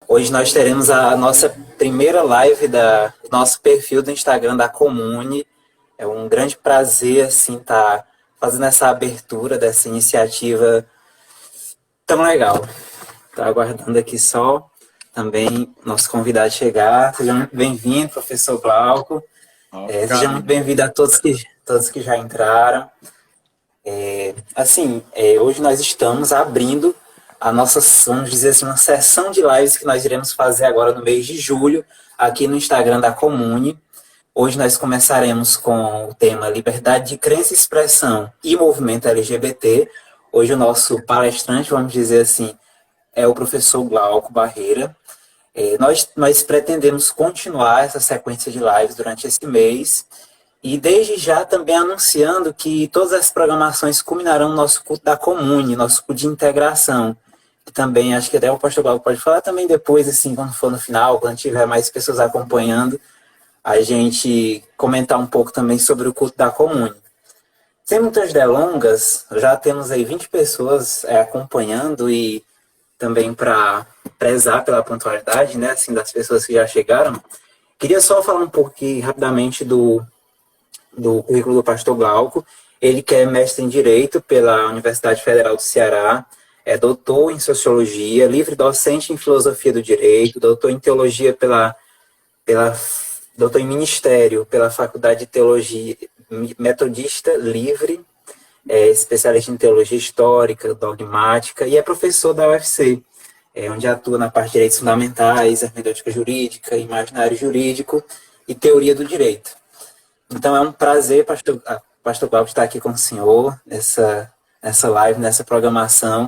Hoje nós teremos a nossa primeira live do nosso perfil do Instagram da Comune. É um grande prazer, assim, estar fazendo essa abertura dessa iniciativa tão legal. Estou aguardando aqui só também nosso convidado chegar. Seja muito bem-vindo, professor Glauco. Seja muito Obrigado. bem-vindo a todos que já entraram. Hoje nós estamos abrindo a nossa, vamos dizer assim, uma sessão de lives que nós iremos fazer agora no mês de julho, aqui no Instagram da Comune. Hoje nós começaremos com o tema Liberdade de Crença e Expressão e Movimento LGBT. Hoje o nosso palestrante, vamos dizer assim, é o professor Glauco Barreira. Nós pretendemos continuar essa sequência de lives durante esse mês e desde já também anunciando que todas as programações culminarão no nosso culto da Comune, nosso culto de integração. Que também, acho que até o pastor Glauco pode falar também depois, assim, quando for no final, quando tiver mais pessoas acompanhando, a gente comentar um pouco também sobre o culto da Comune. Sem muitas delongas, já temos aí 20 pessoas acompanhando e também para prezar pela pontualidade, né, assim, das pessoas que já chegaram. Queria só falar um pouco aqui, rapidamente do currículo do pastor Glauco. Ele que é mestre em Direito pela Universidade Federal do Ceará, é doutor em Sociologia, livre docente em Filosofia do Direito, doutor em Teologia pela doutor em Ministério pela Faculdade de Teologia Metodista Livre, especialista em Teologia Histórica, Dogmática, e é professor da UFC, onde atua na parte de Direitos Fundamentais, Hermenêutica Jurídica, Imaginário Jurídico e Teoria do Direito. Então é um prazer, pastor Cláudio, estar aqui com o senhor nessa live, nessa programação.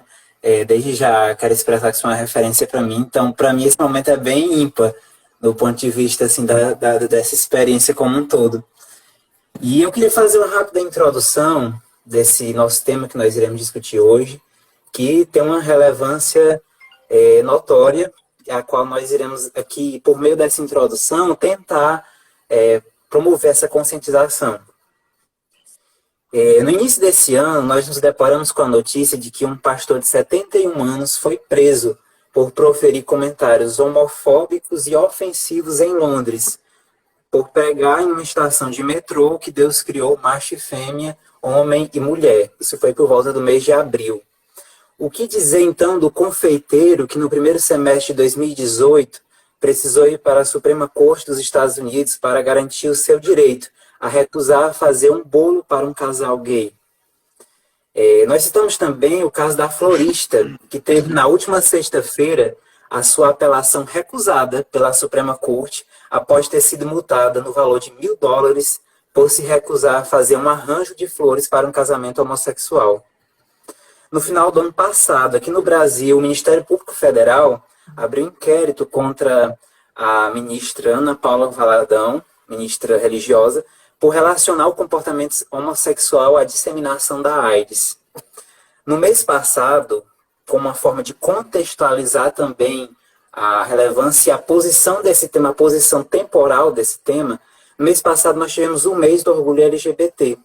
Desde já quero expressar que isso é uma referência para mim. Então, para mim, esse momento é bem ímpar, do ponto de vista assim, dessa experiência como um todo. E eu queria fazer uma rápida introdução desse nosso tema que nós iremos discutir hoje, que tem uma relevância notória, a qual nós iremos aqui, por meio dessa introdução, tentar promover essa conscientização. No início desse ano, nós nos deparamos com a notícia de que um pastor de 71 anos foi preso por proferir comentários homofóbicos e ofensivos em Londres, por pregar em uma estação de metrô que Deus criou macho e fêmea, homem e mulher. Isso foi por volta do mês de abril. O que dizer, então, do confeiteiro que no primeiro semestre de 2018 precisou ir para a Suprema Corte dos Estados Unidos para garantir o seu direito a recusar fazer um bolo para um casal gay? Nós citamos também o caso da florista, que teve na última sexta-feira a sua apelação recusada pela Suprema Corte após ter sido multada no valor de $1.000 por se recusar a fazer um arranjo de flores para um casamento homossexual. No final do ano passado, aqui no Brasil, o Ministério Público Federal abriu um inquérito contra a ministra Ana Paula Valadão, ministra religiosa, por relacionar o comportamento homossexual à disseminação da AIDS. No mês passado, como uma forma de contextualizar também a relevância e a posição desse tema, a posição temporal desse tema, no mês passado nós tivemos o mês do orgulho LGBT.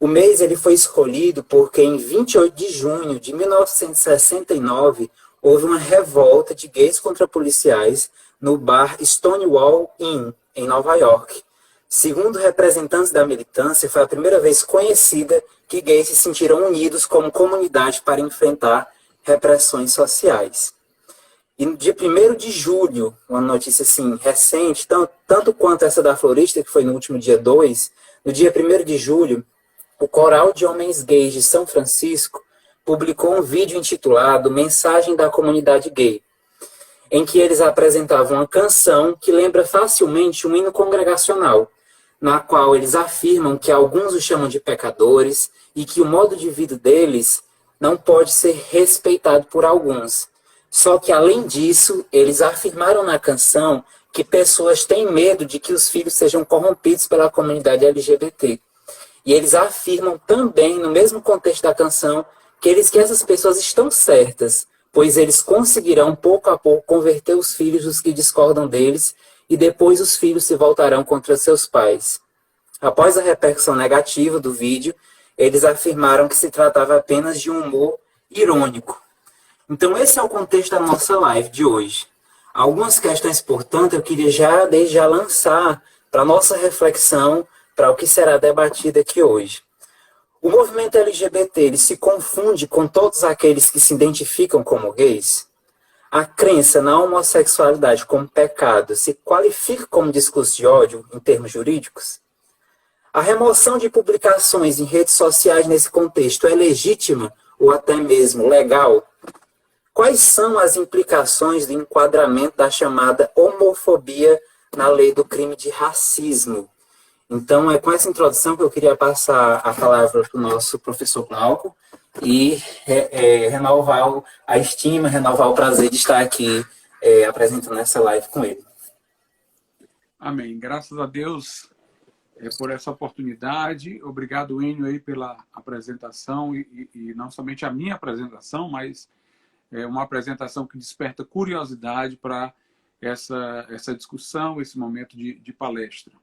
O mês ele foi escolhido porque em 28 de junho de 1969 houve uma revolta de gays contra policiais no bar Stonewall Inn, em Nova York. Segundo representantes da militância, foi a primeira vez conhecida que gays se sentiram unidos como comunidade para enfrentar repressões sociais. E no dia 1º de julho, uma notícia assim, recente, tanto quanto essa da florista, que foi no último dia 2, no dia 1º de julho, o Coral de Homens Gays de São Francisco publicou um vídeo intitulado Mensagem da Comunidade Gay, em que eles apresentavam uma canção que lembra facilmente um hino congregacional, na qual eles afirmam que alguns os chamam de pecadores e que o modo de vida deles não pode ser respeitado por alguns. Só que, além disso, eles afirmaram na canção que pessoas têm medo de que os filhos sejam corrompidos pela comunidade LGBT. E eles afirmam também, no mesmo contexto da canção, que essas pessoas estão certas, pois eles conseguirão, pouco a pouco, converter os filhos dos que discordam deles, e depois os filhos se voltarão contra seus pais. Após a repercussão negativa do vídeo, eles afirmaram que se tratava apenas de um humor irônico. Então esse é o contexto da nossa live de hoje. Algumas questões, portanto, eu queria desde já lançar para nossa reflexão, para o que será debatido aqui hoje. O movimento LGBT ele se confunde com todos aqueles que se identificam como gays? A crença na homossexualidade como pecado se qualifica como discurso de ódio em termos jurídicos? A remoção de publicações em redes sociais nesse contexto é legítima ou até mesmo legal? Quais são as implicações do enquadramento da chamada homofobia na lei do crime de racismo? Então, é com essa introdução que eu queria passar a palavra para o nosso professor Glauco e renovar a estima, renovar o prazer de estar aqui apresentando essa live com ele. Amém. Graças a Deus por essa oportunidade. Obrigado, Enio, aí, pela apresentação e não somente a minha apresentação, mas uma apresentação que desperta curiosidade para essa discussão, esse momento de palestra.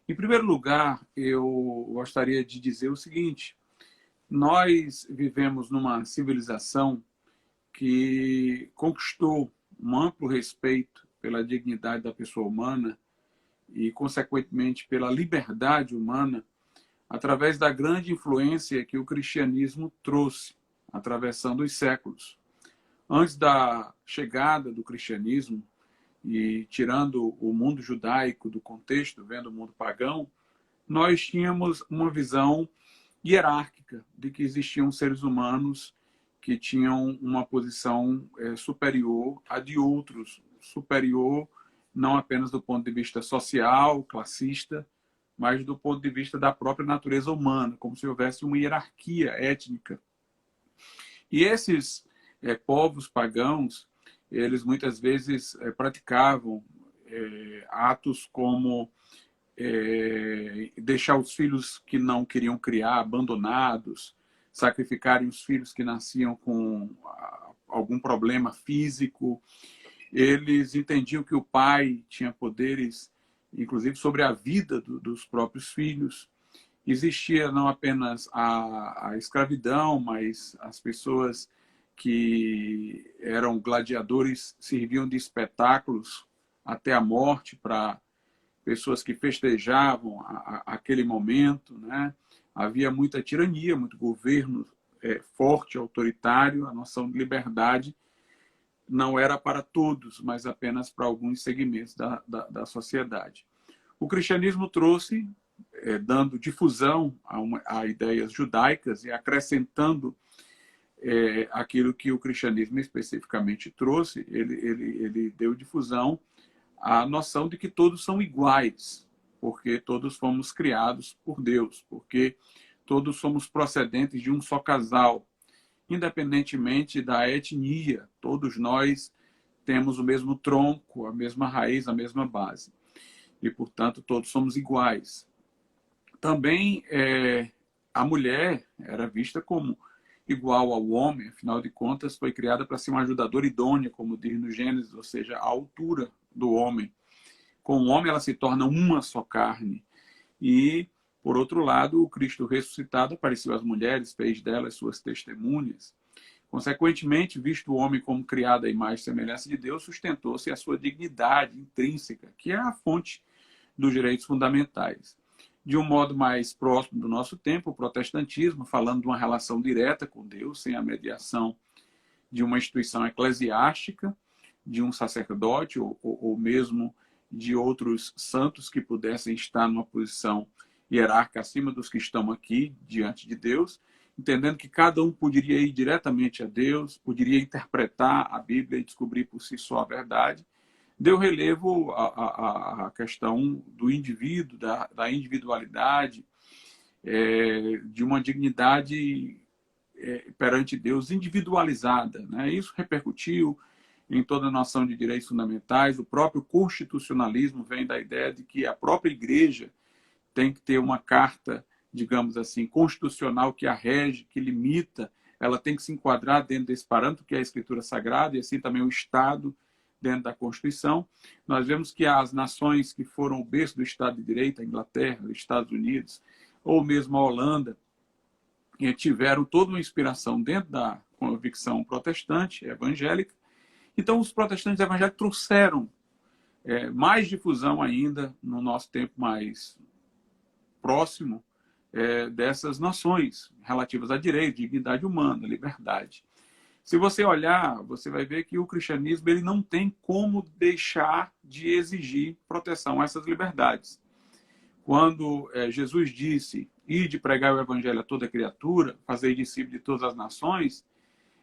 Em primeiro lugar, eu gostaria de dizer o seguinte: nós vivemos numa civilização que conquistou um amplo respeito pela dignidade da pessoa humana e, consequentemente, pela liberdade humana, através da grande influência que o cristianismo trouxe, atravessando os séculos. Antes da chegada do cristianismo, e tirando o mundo judaico do contexto, vendo o mundo pagão, nós tínhamos uma visão hierárquica de que existiam seres humanos que tinham uma posição superior à de outros, superior não apenas do ponto de vista social, classista, mas do ponto de vista da própria natureza humana, como se houvesse uma hierarquia étnica. E esses povos pagãos, eles muitas vezes praticavam atos como deixar os filhos que não queriam criar abandonados, sacrificarem os filhos que nasciam com algum problema físico. Eles entendiam que o pai tinha poderes, inclusive, sobre a vida dos próprios filhos. Existia não apenas a escravidão, mas as pessoas que eram gladiadores serviam de espetáculos até a morte para pessoas que festejavam aquele momento, né? Havia muita tirania, muito governo forte, autoritário. A noção de liberdade não era para todos, mas apenas para alguns segmentos da sociedade. O cristianismo trouxe, dando difusão a ideias judaicas e acrescentando aquilo que o cristianismo especificamente trouxe. Ele deu difusão à noção de que todos são iguais, porque todos fomos criados por Deus, porque todos somos procedentes de um só casal, independentemente da etnia. Todos nós temos o mesmo tronco, a mesma raiz, a mesma base. E, portanto, todos somos iguais. Também a mulher era vista como igual ao homem, afinal de contas, foi criada para ser uma ajudadora idônea, como diz no Gênesis, ou seja, a altura do homem. Com o homem, ela se torna uma só carne. E, por outro lado, o Cristo ressuscitado apareceu às mulheres, fez delas suas testemunhas. Consequentemente, visto o homem como criado à imagem e semelhança de Deus, sustentou-se a sua dignidade intrínseca, que é a fonte dos direitos fundamentais. De um modo mais próximo do nosso tempo, o protestantismo, falando de uma relação direta com Deus, sem a mediação de uma instituição eclesiástica, de um sacerdote ou mesmo de outros santos que pudessem estar numa posição hierárquica acima dos que estão aqui diante de Deus, entendendo que cada um poderia ir diretamente a Deus, poderia interpretar a Bíblia e descobrir por si só a verdade, deu relevo à questão do indivíduo, da individualidade, de uma dignidade perante Deus individualizada, né? Isso repercutiu em toda a noção de direitos fundamentais. O próprio constitucionalismo vem da ideia de que a própria igreja tem que ter uma carta, digamos assim, constitucional que a rege, que limita, ela tem que se enquadrar dentro desse parâmetro que é a Escritura Sagrada, e assim também o Estado dentro da Constituição. Nós vemos que as nações que foram o berço do Estado de Direito, a Inglaterra, os Estados Unidos, ou mesmo a Holanda, tiveram toda uma inspiração dentro da convicção protestante, evangélica, Então, os protestantes evangélicos trouxeram mais difusão ainda, no nosso tempo mais próximo, dessas noções relativas a direito, dignidade humana, liberdade. Se você olhar, você vai ver que o cristianismo ele não tem como deixar de exigir proteção a essas liberdades. Quando Jesus disse, ide pregar o evangelho a toda criatura, fazer discípulo de todas as nações,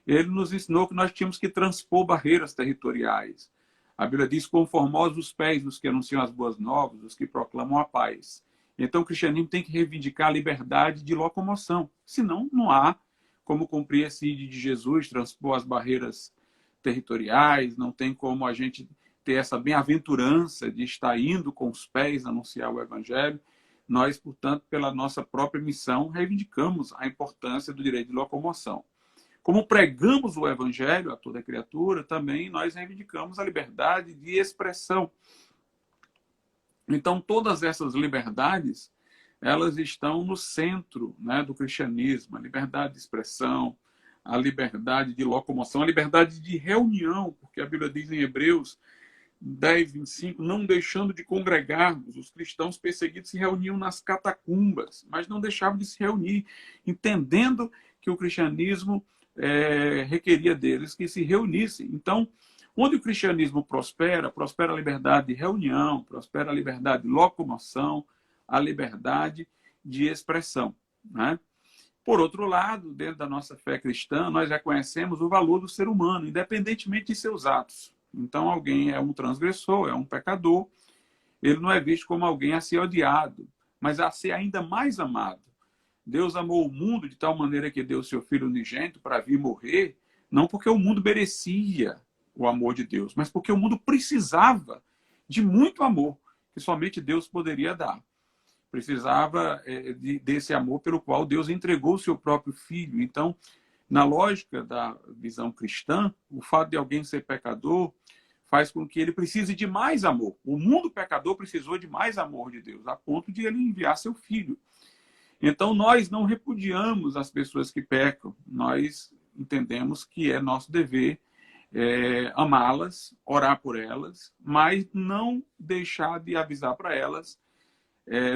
ele nos ensinou que nós tínhamos que transpor barreiras territoriais. A Bíblia diz, quão formosos os pés dos que anunciam as boas novas, dos que proclamam a paz. Então o cristianismo tem que reivindicar a liberdade de locomoção, senão não há como cumprir esse ide de Jesus, transpor as barreiras territoriais, não tem como a gente ter essa bem-aventurança de estar indo com os pés anunciar o evangelho. Nós, portanto, pela nossa própria missão, reivindicamos a importância do direito de locomoção. Como pregamos o evangelho a toda criatura, também nós reivindicamos a liberdade de expressão. Então, todas essas liberdades, elas estão no centro, né, do cristianismo. A liberdade de expressão, a liberdade de locomoção, a liberdade de reunião, porque a Bíblia diz em Hebreus 10, 25, não deixando de congregarmos, os cristãos perseguidos se reuniam nas catacumbas, mas não deixavam de se reunir, entendendo que o cristianismo requeria deles que se reunissem. Então, onde o cristianismo prospera, prospera a liberdade de reunião, prospera a liberdade de locomoção, a liberdade de expressão, né? Por outro lado, dentro da nossa fé cristã, nós reconhecemos o valor do ser humano, independentemente de seus atos. Então, alguém é um transgressor, é um pecador, ele não é visto como alguém a ser odiado, mas a ser ainda mais amado. Deus amou o mundo de tal maneira que deu seu Filho unigênito para vir morrer, não porque o mundo merecia o amor de Deus, mas porque o mundo precisava de muito amor que somente Deus poderia dar. Precisava desse amor pelo qual Deus entregou o seu próprio Filho. Então, na lógica da visão cristã, o fato de alguém ser pecador faz com que ele precise de mais amor. O mundo pecador precisou de mais amor de Deus, a ponto de ele enviar seu Filho. Então, nós não repudiamos as pessoas que pecam. Nós entendemos que é nosso dever amá-las, orar por elas, mas não deixar de avisar para elas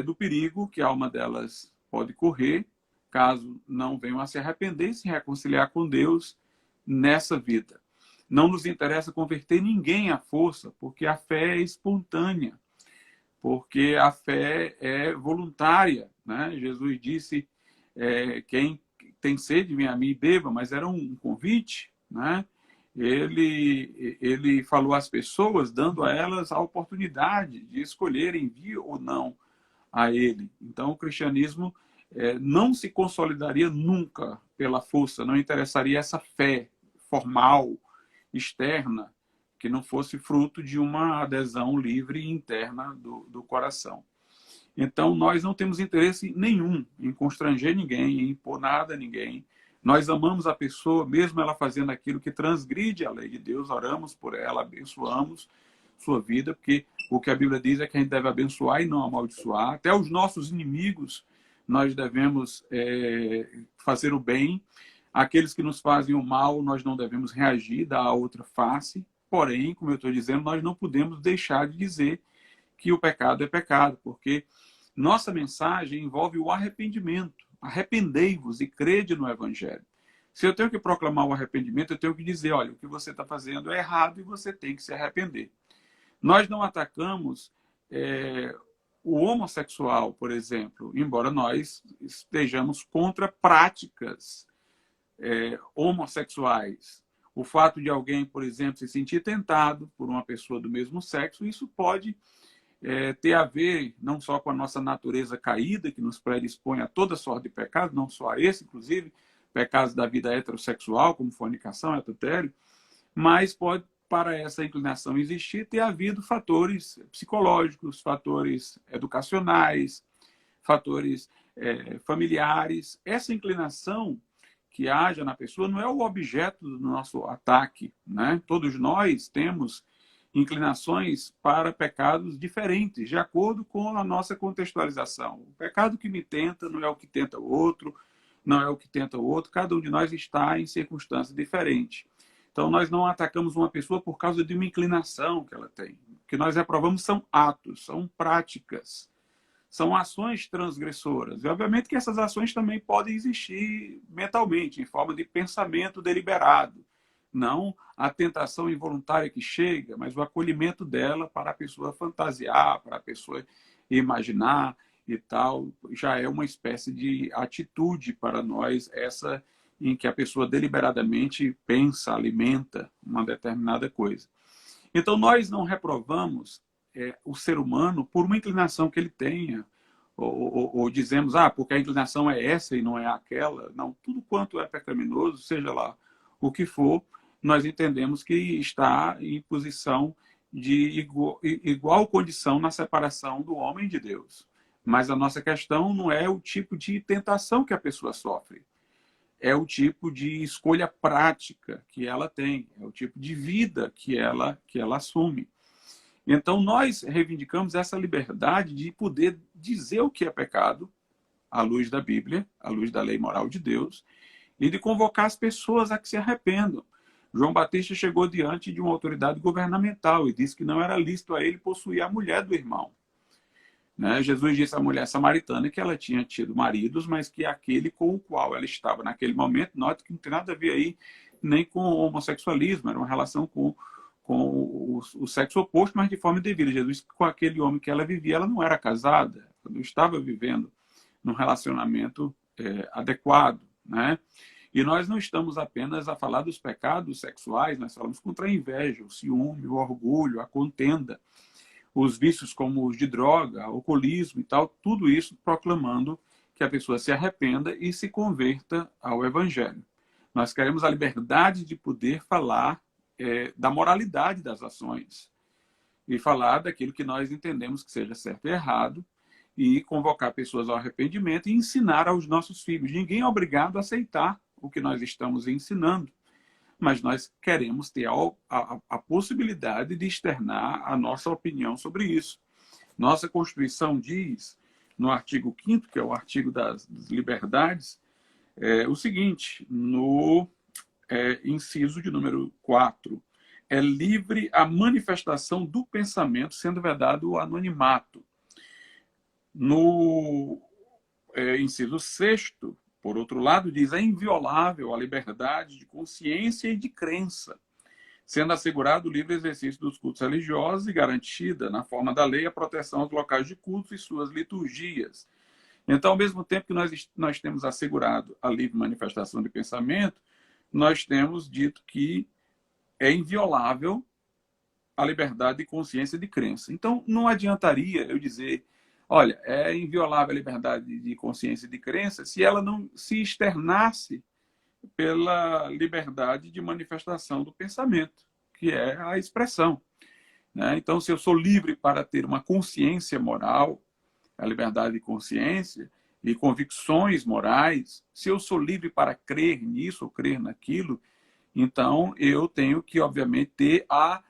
do perigo que a alma delas pode correr, caso não venham a se arrepender e se reconciliar com Deus nessa vida. Não nos interessa converter ninguém à força, porque a fé é espontânea, porque a fé é voluntária, né? Jesus disse, quem tem sede, vem a mim e beba, mas era um convite, né? Ele falou às pessoas, dando a elas a oportunidade de escolherem vir ou não a ele. Então, o cristianismo não se consolidaria nunca pela força, não interessaria essa fé formal, externa, que não fosse fruto de uma adesão livre e interna do coração. Então, nós não temos interesse nenhum em constranger ninguém, em impor nada a ninguém. Nós amamos a pessoa, mesmo ela fazendo aquilo que transgride a lei de Deus, oramos por ela, abençoamos sua vida, porque o que a Bíblia diz é que a gente deve abençoar e não amaldiçoar. Até os nossos inimigos nós devemos fazer o bem. Aqueles que nos fazem o mal, nós não devemos reagir, dar a outra face. Porém, como eu estou dizendo, nós não podemos deixar de dizer que o pecado é pecado, porque nossa mensagem envolve o arrependimento. Arrependei-vos e crede no Evangelho. Se eu tenho que proclamar o arrependimento, eu tenho que dizer, olha, o que você está fazendo é errado e você tem que se arrepender. Nós não atacamos o homossexual, por exemplo, embora nós estejamos contra práticas homossexuais. O fato de alguém, por exemplo, se sentir tentado por uma pessoa do mesmo sexo, isso pode ter a ver não só com a nossa natureza caída, que nos predispõe a toda sorte de pecados, não só a esse, inclusive, pecados da vida heterossexual, como fornicação, adultério, mas pode, para essa inclinação existir, ter havido fatores psicológicos, fatores educacionais, fatores familiares. Essa inclinação que haja na pessoa não é o objeto do nosso ataque, né? Todos nós temos inclinações para pecados diferentes, de acordo com a nossa contextualização. O pecado que me tenta não é o que tenta o outro, não é o que tenta o outro, cada um de nós está em circunstâncias diferentes. Então, nós não atacamos uma pessoa por causa de uma inclinação que ela tem. O que nós reprovamos são atos, são práticas, são ações transgressoras. E, obviamente, que essas ações também podem existir mentalmente, em forma de pensamento deliberado. Não a tentação involuntária que chega, mas o acolhimento dela para a pessoa fantasiar, para a pessoa imaginar e tal. Já é uma espécie de atitude para nós, essa em que a pessoa deliberadamente pensa, alimenta uma determinada coisa. Então, nós não reprovamos o ser humano por uma inclinação que ele tenha, ou dizemos, porque a inclinação é essa e não é aquela. Não, tudo quanto é pecaminoso, seja lá o que for, nós entendemos que está em posição de igual condição na separação do homem de Deus. Mas a nossa questão não é o tipo de tentação que a pessoa sofre. É o tipo de escolha prática que ela tem, é o tipo de vida que ela assume. Então, nós reivindicamos essa liberdade de poder dizer o que é pecado, à luz da Bíblia, à luz da lei moral de Deus, e de convocar as pessoas a que se arrependam. João Batista chegou diante de uma autoridade governamental e disse que não era lícito a ele possuir a mulher do irmão. Jesus disse à mulher samaritana que ela tinha tido maridos, mas que aquele com o qual ela estava naquele momento, note que não tem nada a ver aí nem com o homossexualismo, era uma relação com o sexo oposto, mas de forma indevida. Jesus, com aquele homem que ela vivia, ela não era casada, ela não estava vivendo num relacionamento adequado. E nós não estamos apenas a falar dos pecados sexuais, nós falamos contra a inveja, o ciúme, o orgulho, a contenda, os vícios como os de droga, alcoolismo e tal, tudo isso proclamando que a pessoa se arrependa e se converta ao Evangelho. Nós queremos a liberdade de poder falar da moralidade das ações e falar daquilo que nós entendemos que seja certo e errado e convocar pessoas ao arrependimento e ensinar aos nossos filhos. Ninguém é obrigado a aceitar o que nós estamos ensinando, mas nós queremos ter a possibilidade de externar a nossa opinião sobre isso. Nossa Constituição diz, no artigo 5º, que é o artigo das liberdades, o seguinte, no inciso de número 4, é livre a manifestação do pensamento, sendo vedado o anonimato. No inciso 6º, por outro lado, diz é inviolável a liberdade de consciência e de crença, sendo assegurado o livre exercício dos cultos religiosos e garantida, na forma da lei, a proteção aos locais de culto e suas liturgias. Então, ao mesmo tempo que nós temos assegurado a livre manifestação de pensamento, nós temos dito que é inviolável a liberdade de consciência e de crença. Então, não adiantaria eu dizer, olha, é inviolável a liberdade de consciência e de crença se ela não se externasse pela liberdade de manifestação do pensamento, que é a expressão. Então, se eu sou livre para ter uma consciência moral, a liberdade de consciência e convicções morais, se eu sou livre para crer nisso ou crer naquilo, então eu tenho que, obviamente, ter a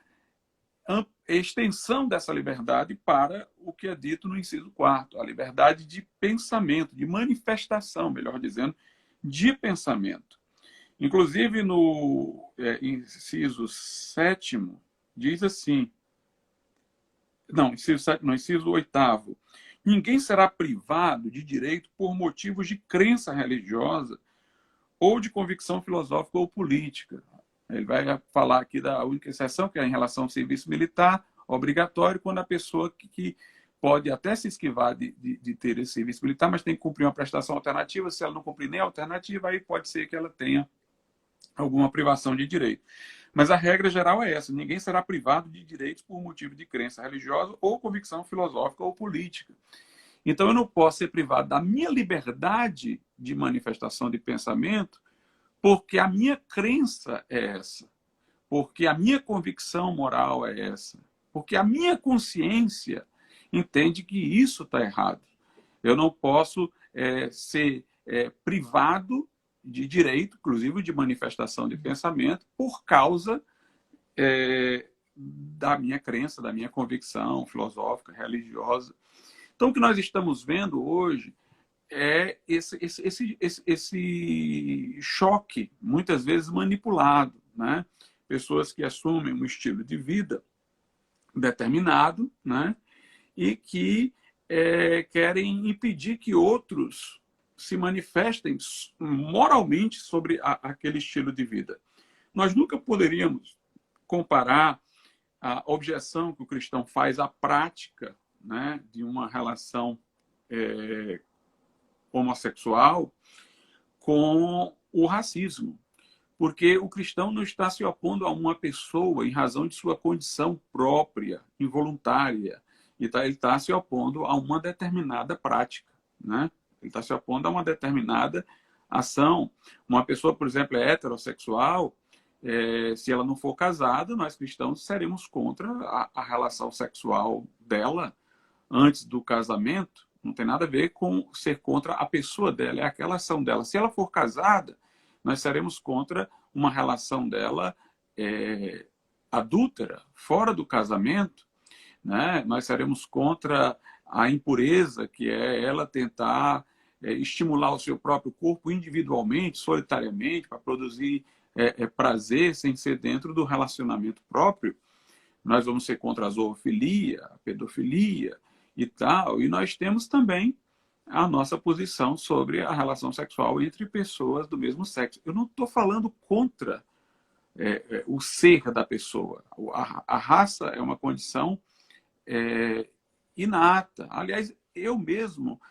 extensão dessa liberdade para o que é dito no inciso 4º, a liberdade de pensamento, de manifestação, melhor dizendo, de pensamento. Inclusive, no inciso 7º, diz assim, inciso 8º, ninguém será privado de direito por motivos de crença religiosa ou de convicção filosófica ou política. Ele vai falar aqui da única exceção, que é em relação ao serviço militar obrigatório, quando a pessoa que pode até se esquivar de ter esse serviço militar, mas tem que cumprir uma prestação alternativa. Se ela não cumprir nem a alternativa, aí pode ser que ela tenha alguma privação de direito. Mas a regra geral é essa, ninguém será privado de direitos por motivo de crença religiosa ou convicção filosófica ou política. Então, eu não posso ser privado da minha liberdade de manifestação de pensamento porque a minha crença é essa, porque a minha convicção moral é essa, porque a minha consciência entende que isso está errado. Eu não posso ser privado de direito, inclusive de manifestação de pensamento, por causa da minha crença, da minha convicção filosófica, religiosa. Então, o que nós estamos vendo hoje é esse choque, muitas vezes manipulado, pessoas que assumem um estilo de vida determinado, né? E que querem impedir que outros se manifestem moralmente sobre aquele estilo de vida. Nós nunca poderíamos comparar a objeção que o cristão faz à prática, né, de uma relação homossexual com o racismo. Porque o cristão não está se opondo a uma pessoa em razão de sua condição própria, involuntária. Ele está se opondo a uma determinada prática, né? Ele está se opondo a uma determinada ação. Uma pessoa, por exemplo, é heterossexual, se ela não for casada, nós cristãos seremos contra a relação sexual dela antes do casamento. Não tem nada a ver com ser contra a pessoa dela, é aquela ação dela. Se ela for casada, nós seremos contra uma relação dela adúltera, fora do casamento, né? Nós seremos contra a impureza, que é ela tentar estimular o seu próprio corpo individualmente, solitariamente, para produzir prazer sem ser dentro do relacionamento próprio. Nós vamos ser contra a zoofilia, a pedofilia e tal. E nós temos também a nossa posição sobre a relação sexual entre pessoas do mesmo sexo. Eu não estou falando contra o ser da pessoa. A raça é uma condição inata. Aliás, eu mesmo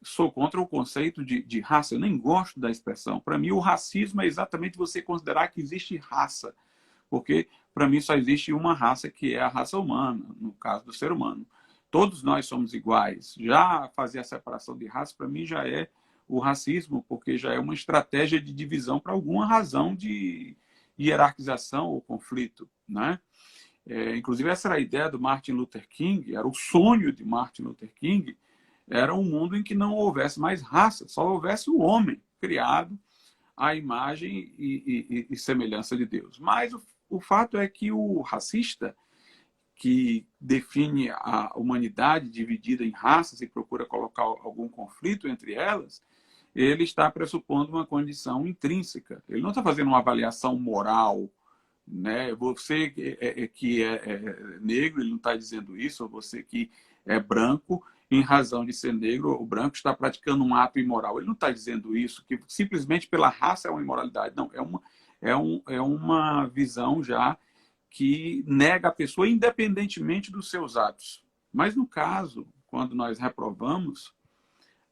sou contra o conceito de raça. Eu nem gosto da expressão. Para mim, o racismo é exatamente você considerar que existe raça. Porque, para mim, só existe uma raça, que é a raça humana, no caso do ser humano. Todos nós somos iguais. Já fazer a separação de raça, para mim, já é o racismo, porque já é uma estratégia de divisão para alguma razão de hierarquização ou conflito, né? Inclusive, essa era a ideia do Martin Luther King, era o sonho de Martin Luther King, era um mundo em que não houvesse mais raça, só houvesse o homem criado à imagem e semelhança de Deus. Mas o fato é que o racista, que define a humanidade dividida em raças e procura colocar algum conflito entre elas, ele está pressupondo uma condição intrínseca. Ele não está fazendo uma avaliação moral, né? Você que é negro, ele não está dizendo isso, ou você que é branco, em razão de ser negro, o branco está praticando um ato imoral. Ele não está dizendo isso, que simplesmente pela raça é uma imoralidade. Não, é uma visão já que nega a pessoa independentemente dos seus atos. Mas no caso, quando nós reprovamos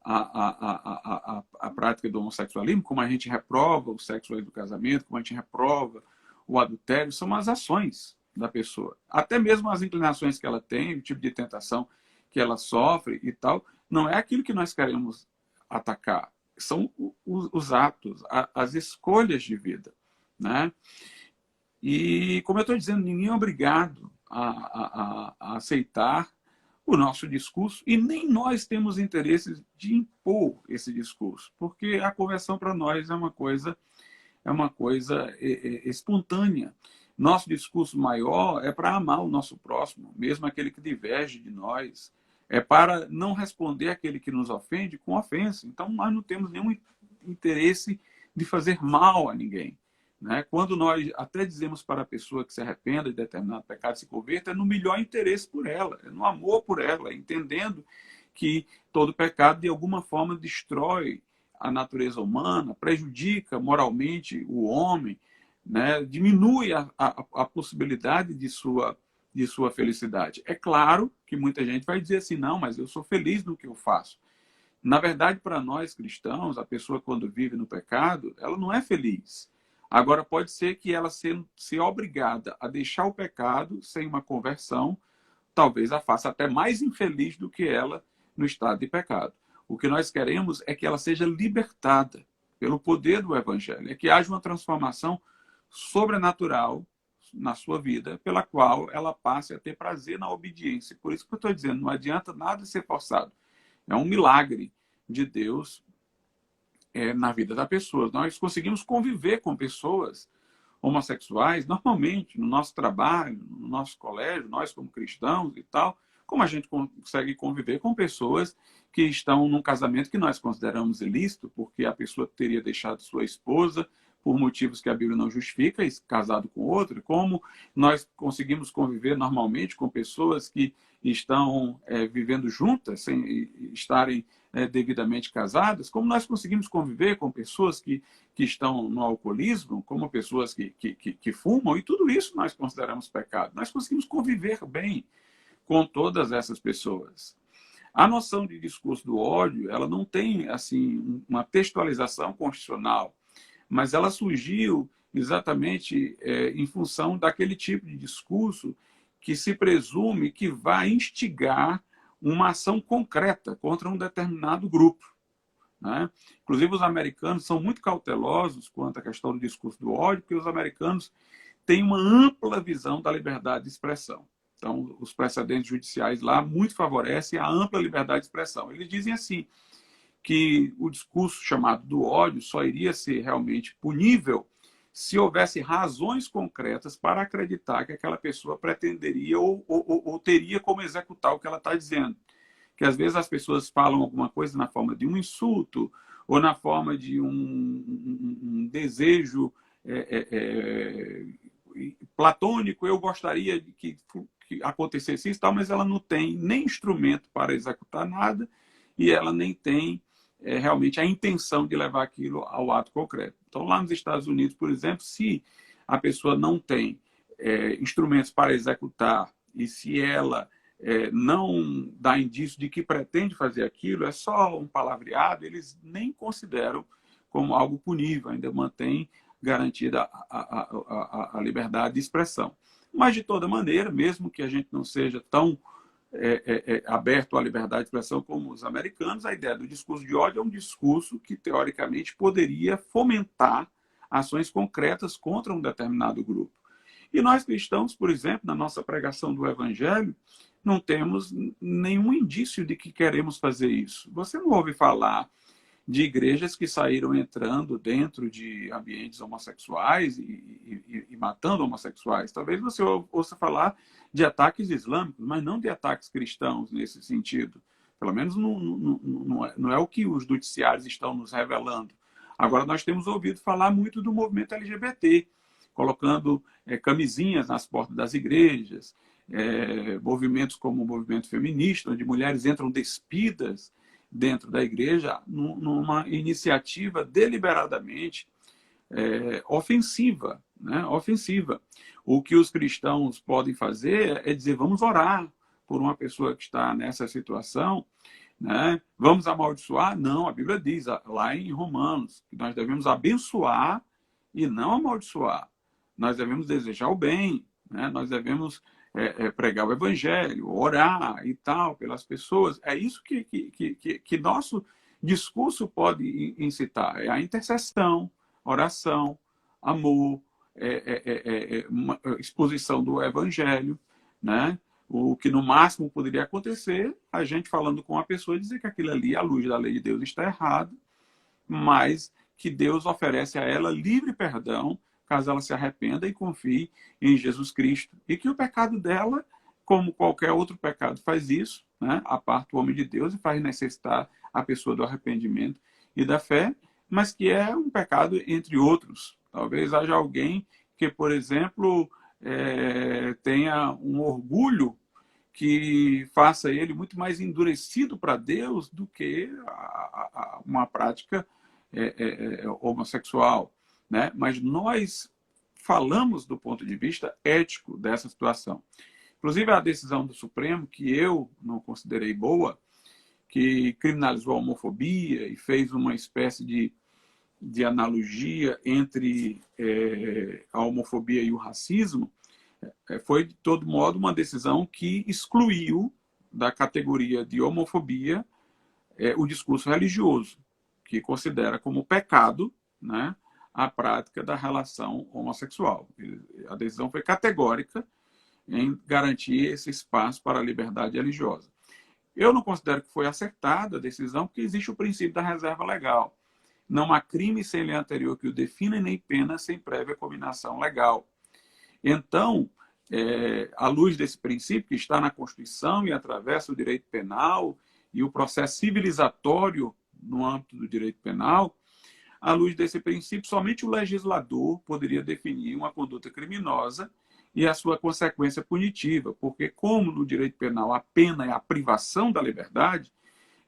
a prática do homossexualismo, como a gente reprova o sexo antes do casamento, como a gente reprova o adultério, são as ações da pessoa. Até mesmo as inclinações que ela tem, o tipo de tentação que ela sofre e tal, não é aquilo que nós queremos atacar. São os atos, as escolhas de vida, né? E, como eu estou dizendo, ninguém é obrigado a aceitar o nosso discurso, e nem nós temos interesse de impor esse discurso, porque a conversão para nós é uma coisa espontânea. Nosso discurso maior é para amar o nosso próximo, mesmo aquele que diverge de nós. É para não responder aquele que nos ofende com ofensa. Então, nós não temos nenhum interesse de fazer mal a ninguém, né? Quando nós até dizemos para a pessoa que se arrependa de determinado pecado, se converta, é no melhor interesse por ela, é no amor por ela, entendendo que todo pecado, de alguma forma, destrói a natureza humana, prejudica moralmente o homem, né? Diminui a possibilidade de sua felicidade. É claro que muita gente vai dizer assim, não, mas eu sou feliz no que eu faço. Na verdade, para nós cristãos, a pessoa, quando vive no pecado, ela não é feliz. Agora, pode ser que ela se obrigada a deixar o pecado sem uma conversão, talvez a faça até mais infeliz do que ela no estado de pecado. O que nós queremos é que ela seja libertada pelo poder do Evangelho, é que haja uma transformação sobrenatural na sua vida, pela qual ela passe a ter prazer na obediência. Por isso que eu estou dizendo, não adianta nada ser forçado. É um milagre de Deus na vida da pessoa. Nós conseguimos conviver com pessoas homossexuais normalmente, no nosso trabalho, no nosso colégio, nós como cristãos e tal, como a gente consegue conviver com pessoas que estão num casamento que nós consideramos ilícito, porque a pessoa teria deixado sua esposa por motivos que a Bíblia não justifica, casado com outro, como nós conseguimos conviver normalmente com pessoas que estão vivendo juntas, sem estarem devidamente casadas, como nós conseguimos conviver com pessoas que estão no alcoolismo, como pessoas que fumam, e tudo isso nós consideramos pecado. Nós conseguimos conviver bem com todas essas pessoas. A noção de discurso do ódio, ela não tem assim uma textualização constitucional, mas ela surgiu exatamente em função daquele tipo de discurso que se presume que vai instigar uma ação concreta contra um determinado grupo, né? Inclusive, os americanos são muito cautelosos quanto à questão do discurso do ódio, porque os americanos têm uma ampla visão da liberdade de expressão. Então, os precedentes judiciais lá muito favorecem a ampla liberdade de expressão. Eles dizem assim, que o discurso chamado do ódio só iria ser realmente punível se houvesse razões concretas para acreditar que aquela pessoa pretenderia ou teria como executar o que ela está dizendo. Que às vezes as pessoas falam alguma coisa na forma de um insulto ou na forma de um desejo platônico, eu gostaria de que acontecesse isso, tal, mas ela não tem nem instrumento para executar nada e ela nem tem realmente a intenção de levar aquilo ao ato concreto. Então, lá nos Estados Unidos, por exemplo, se a pessoa não tem instrumentos para executar e se ela não dá indício de que pretende fazer aquilo, é só um palavreado, eles nem consideram como algo punível, ainda mantém garantida a liberdade de expressão. Mas, de toda maneira, mesmo que a gente não seja tão aberto à liberdade de expressão como os americanos, a ideia do discurso de ódio é um discurso que, teoricamente, poderia fomentar ações concretas contra um determinado grupo. E nós cristãos, por exemplo, na nossa pregação do Evangelho, não temos nenhum indício de que queremos fazer isso. Você não ouve falar de igrejas que saíram entrando dentro de ambientes homossexuais e matando homossexuais. Talvez você ouça falar de ataques islâmicos, mas não de ataques cristãos nesse sentido. Pelo menos não é o que os noticiários estão nos revelando. Agora, nós temos ouvido falar muito do movimento LGBT, colocando camisinhas nas portas das igrejas, movimentos como o movimento feminista, onde mulheres entram despidas dentro da igreja numa iniciativa deliberadamente ofensiva, né? Ofensiva. O que os cristãos podem fazer é dizer, vamos orar por uma pessoa que está nessa situação, né? Vamos amaldiçoar? Não, a Bíblia diz lá em Romanos que nós devemos abençoar e não amaldiçoar. Nós devemos desejar o bem, né? Nós devemos pregar o evangelho, orar e tal pelas pessoas. É isso que nosso discurso pode incitar. É a intercessão, oração, amor, uma exposição do evangelho, né? O que no máximo poderia acontecer, a gente falando com a pessoa e dizer que aquilo ali, à luz da lei de Deus, está errado, mas que Deus oferece a ela livre perdão caso ela se arrependa e confie em Jesus Cristo. E que o pecado dela, como qualquer outro pecado, faz isso, né? Aparta o homem de Deus e faz necessitar a pessoa do arrependimento e da fé, mas que é um pecado entre outros. Talvez haja alguém que, por exemplo, tenha um orgulho que faça ele muito mais endurecido para Deus do que uma prática homossexual, né? Mas nós falamos do ponto de vista ético dessa situação. Inclusive, a decisão do Supremo, que eu não considerei boa, que criminalizou a homofobia e fez uma espécie de analogia entre a homofobia e o racismo, foi, de todo modo, uma decisão que excluiu da categoria de homofobia o discurso religioso, que considera como pecado, né, a prática da relação homossexual. A decisão foi categórica em garantir esse espaço para a liberdade religiosa. Eu não considero que foi acertada a decisão, porque existe o princípio da reserva legal. Não há crime sem lei anterior que o defina e nem pena sem prévia cominação legal. Então, à luz desse princípio que está na Constituição e atravessa o direito penal e o processo civilizatório no âmbito do direito penal, à luz desse princípio, somente o legislador poderia definir uma conduta criminosa e a sua consequência punitiva, porque, como no direito penal a pena é a privação da liberdade,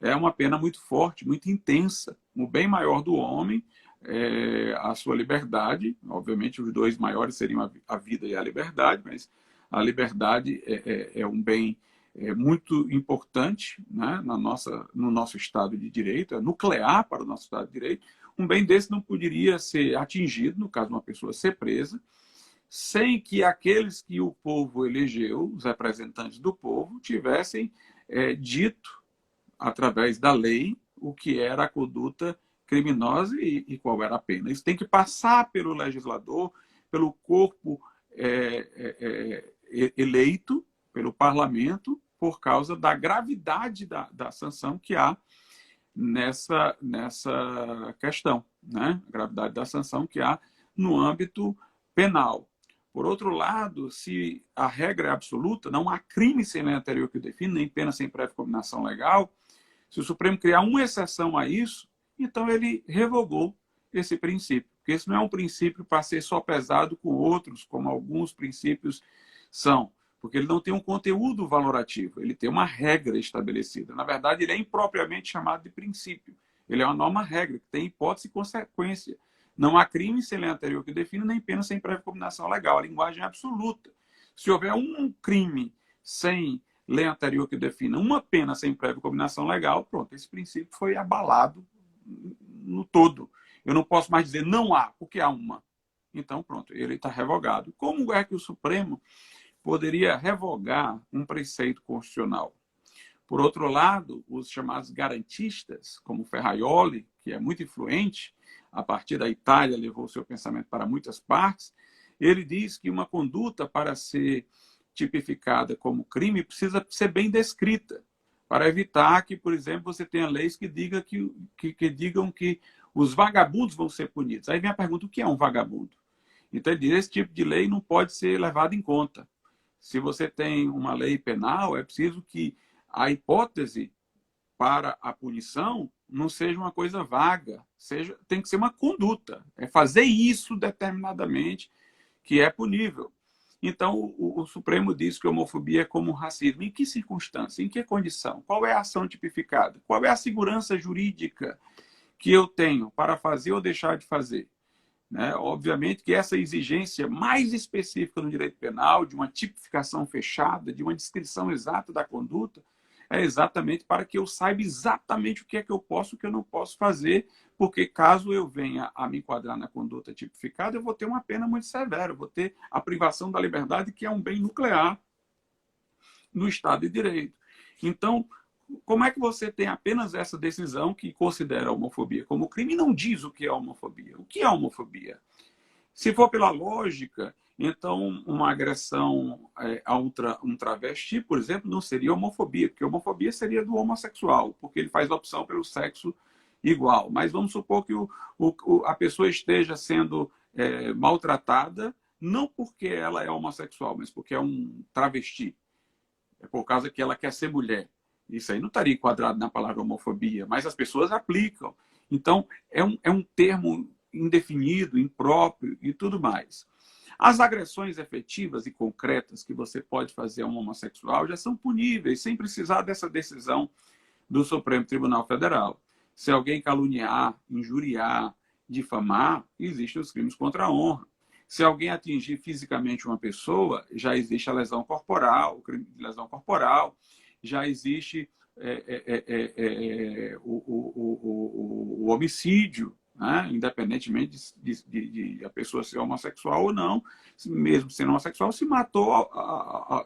é uma pena muito forte, muito intensa. O bem maior do homem é a sua liberdade. Obviamente, os dois maiores seriam a vida e a liberdade, mas a liberdade é um bem muito importante, né, no nosso Estado de Direito, é nuclear para o nosso Estado de Direito. Um bem desse não poderia ser atingido, no caso de uma pessoa ser presa, sem que aqueles que o povo elegeu, os representantes do povo, tivessem dito, através da lei, o que era a conduta criminosa e qual era a pena. Isso tem que passar pelo legislador, pelo corpo eleito, pelo parlamento, por causa da gravidade da sanção que há nessa questão, né? A gravidade da sanção que há no âmbito penal. Por outro lado, se a regra é absoluta, não há crime sem lei anterior que o define, nem pena sem prévia combinação legal. Se o Supremo criar uma exceção a isso, então ele revogou esse princípio. Porque esse não é um princípio para ser só pesado com outros, como alguns princípios são. Porque ele não tem um conteúdo valorativo, ele tem uma regra estabelecida. Na verdade, ele é impropriamente chamado de princípio. Ele é uma norma-regra, que tem hipótese e consequência. Não há crime sem lei anterior que defina, nem pena sem prévia combinação legal. A linguagem é absoluta. Se houver um crime sem lei anterior que defina, uma pena sem prévia combinação legal, pronto, esse princípio foi abalado no todo. Eu não posso mais dizer não há, porque há uma. Então, pronto, ele está revogado. Como é que o Supremo poderia revogar um preceito constitucional? Por outro lado, os chamados garantistas, como Ferraioli, que é muito influente, a partir da Itália levou seu pensamento para muitas partes, ele diz que uma conduta, para ser tipificada como crime, precisa ser bem descrita, para evitar que, por exemplo, você tenha leis que digam que os vagabundos vão ser punidos. Aí vem a pergunta, o que é um vagabundo? Então, ele diz, esse tipo de lei não pode ser levado em conta. Se você tem uma lei penal, é preciso que a hipótese para a punição não seja uma coisa vaga, tem que ser uma conduta. É fazer isso determinadamente que é punível. Então, o Supremo diz que a homofobia é como racismo. Em que circunstância? Em que condição? Qual é a ação tipificada? Qual é a segurança jurídica que eu tenho para fazer ou deixar de fazer? Né? Obviamente que essa exigência mais específica no direito penal, de uma tipificação fechada, de uma descrição exata da conduta, é exatamente para que eu saiba exatamente o que é que eu posso e o que eu não posso fazer, porque caso eu venha a me enquadrar na conduta tipificada, eu vou ter uma pena muito severa, eu vou ter a privação da liberdade, que é um bem nuclear no Estado de Direito. Então, como é que você tem apenas essa decisão que considera a homofobia como crime e não diz o que é homofobia? O que é homofobia? Se for pela lógica, então uma agressão a um travesti, por exemplo, não seria homofobia, porque homofobia seria do homossexual, porque ele faz a opção pelo sexo igual. Mas vamos supor que a pessoa esteja sendo maltratada, não porque ela é homossexual, mas porque é um travesti. É por causa que ela quer ser mulher. Isso aí não estaria enquadrado na palavra homofobia, mas as pessoas aplicam. Então, é um termo indefinido, impróprio e tudo mais. As agressões efetivas e concretas que você pode fazer a um homossexual já são puníveis, sem precisar dessa decisão do Supremo Tribunal Federal. Se alguém caluniar, injuriar, difamar, existem os crimes contra a honra. Se alguém atingir fisicamente uma pessoa, já existe a lesão corporal, o crime de lesão corporal, já existe o homicídio, né? Independentemente de a pessoa ser homossexual ou não, mesmo sendo homossexual, se matou,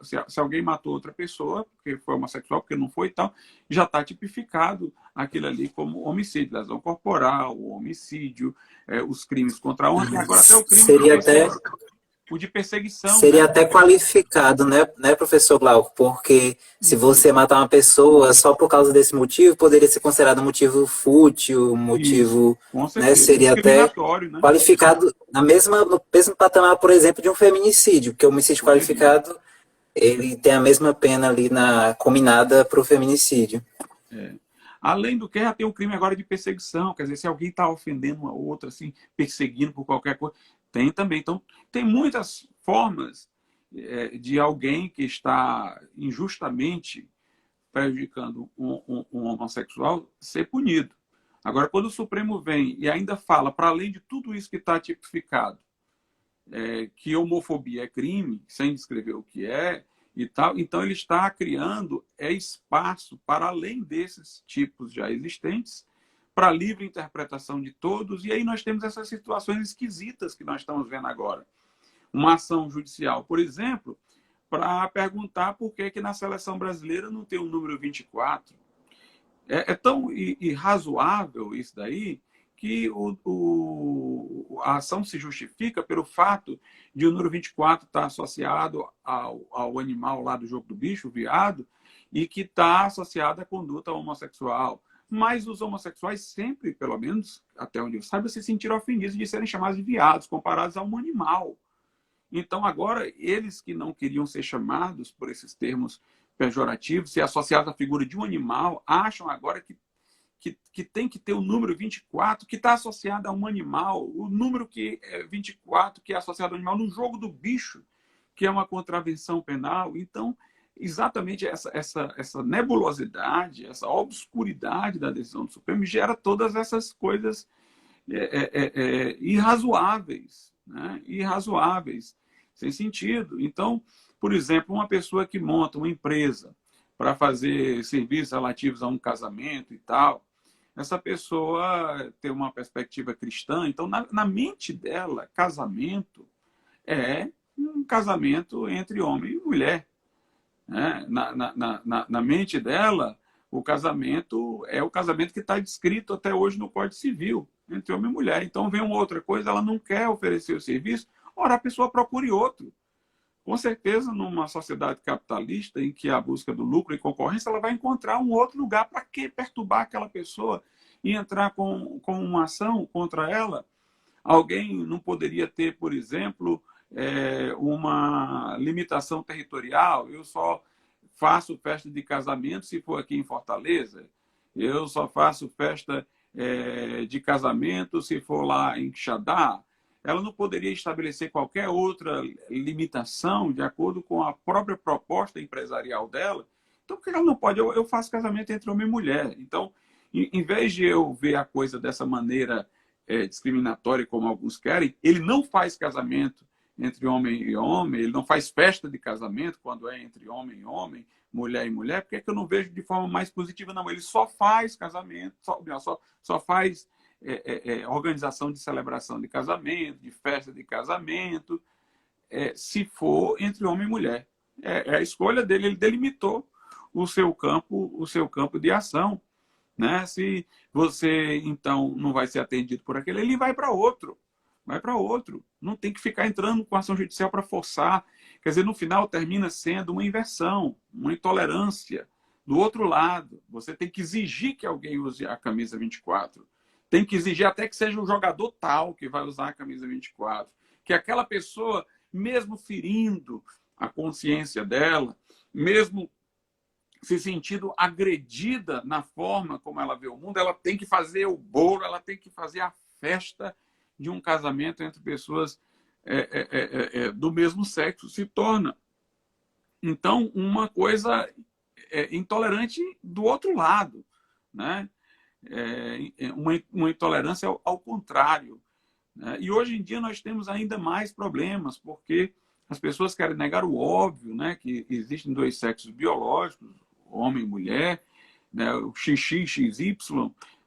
se alguém matou outra pessoa, porque foi homossexual, porque não foi e tal, já está tipificado aquilo ali como homicídio, lesão corporal, o homicídio, os crimes contra a honra, e agora até o crime Seria até... o de perseguição. Seria, né? até qualificado, né, professor Glauco? Porque se você matar uma pessoa só por causa desse motivo, poderia ser considerado um motivo fútil, motivo, com certeza, né, seria até né? qualificado no mesmo patamar, por exemplo, de um feminicídio, porque o homicídio qualificado, ele tem a mesma pena ali combinada para o feminicídio. Além do que, já tem o crime agora de perseguição. Quer dizer, se alguém está ofendendo uma outra, assim, perseguindo por qualquer coisa, tem também. Então, tem muitas formas de alguém que está injustamente prejudicando um homossexual ser punido. Agora, quando o Supremo vem e ainda fala, para além de tudo isso que está tipificado, que homofobia é crime, sem descrever o que é e tal, então ele está criando espaço para além desses tipos já existentes, para livre interpretação de todos, e aí nós temos essas situações esquisitas que nós estamos vendo agora. Uma ação judicial, por exemplo, para perguntar por que na seleção brasileira não tem o número 24. É tão irrazoável isso daí que a ação se justifica pelo fato de o número 24 estar associado ao animal lá do jogo do bicho, o viado, e que está associado à conduta homossexual. Mas os homossexuais sempre, pelo menos até onde eu saiba, se sentiram ofendidos de serem chamados de viados, comparados a um animal. Então, agora, eles que não queriam ser chamados por esses termos pejorativos, ser associados à figura de um animal, acham agora que tem que ter o número 24, que está associado a um animal, o número que é 24, que é associado ao animal, no jogo do bicho, que é uma contravenção penal. Então, exatamente essa nebulosidade, essa obscuridade da decisão do Supremo gera todas essas coisas irrazoáveis, né? Irrazoáveis, sem sentido. Então, por exemplo, uma pessoa que monta uma empresa para fazer serviços relativos a um casamento e tal, essa pessoa tem uma perspectiva cristã, então, na mente dela, casamento é um casamento entre homem e mulher. Né? Na mente dela, o casamento é o casamento que está descrito até hoje no Código Civil, entre homem e mulher. Então, vem uma outra coisa, ela não quer oferecer o serviço, ora, a pessoa procure outro. Com certeza, numa sociedade capitalista em que a busca do lucro e concorrência, ela vai encontrar um outro lugar. Para que perturbar aquela pessoa e entrar com uma ação contra ela? Alguém não poderia ter, por exemplo, uma limitação territorial. Eu só faço festa de casamento se for aqui em Fortaleza. Eu só faço festa de casamento se for lá em Quixadá. Ela não poderia estabelecer qualquer outra limitação de acordo com a própria proposta empresarial dela. Então, por que ela não pode? Eu faço casamento entre homem e mulher. Então, em vez de eu ver a coisa dessa maneira discriminatória, como alguns querem, ele não faz casamento entre homem e homem, ele não faz festa de casamento quando é entre homem e homem, mulher e mulher. Por que é que eu não vejo de forma mais positiva? Não, ele só faz casamento, só faz organização de celebração de casamento, de festa de casamento, se for entre homem e mulher. É a escolha dele, ele delimitou o seu campo de ação. Né? Se você, então, não vai ser atendido por aquele, ele vai para outro. Vai para outro. Não tem que ficar entrando com ação judicial para forçar. Quer dizer, no final termina sendo uma inversão, uma intolerância. Do outro lado, você tem que exigir que alguém use a camisa 24. Tem que exigir até que seja um jogador tal que vai usar a camisa 24. Que aquela pessoa, mesmo ferindo a consciência dela, mesmo se sentindo agredida na forma como ela vê o mundo, ela tem que fazer o bolo, ela tem que fazer a festa de um casamento entre pessoas do mesmo sexo. Se torna, então, uma coisa intolerante do outro lado, né? Uma intolerância ao contrário. Né? E hoje em dia nós temos ainda mais problemas, porque as pessoas querem negar o óbvio, né? Que existem dois sexos biológicos, homem e mulher, né? O XX, XY,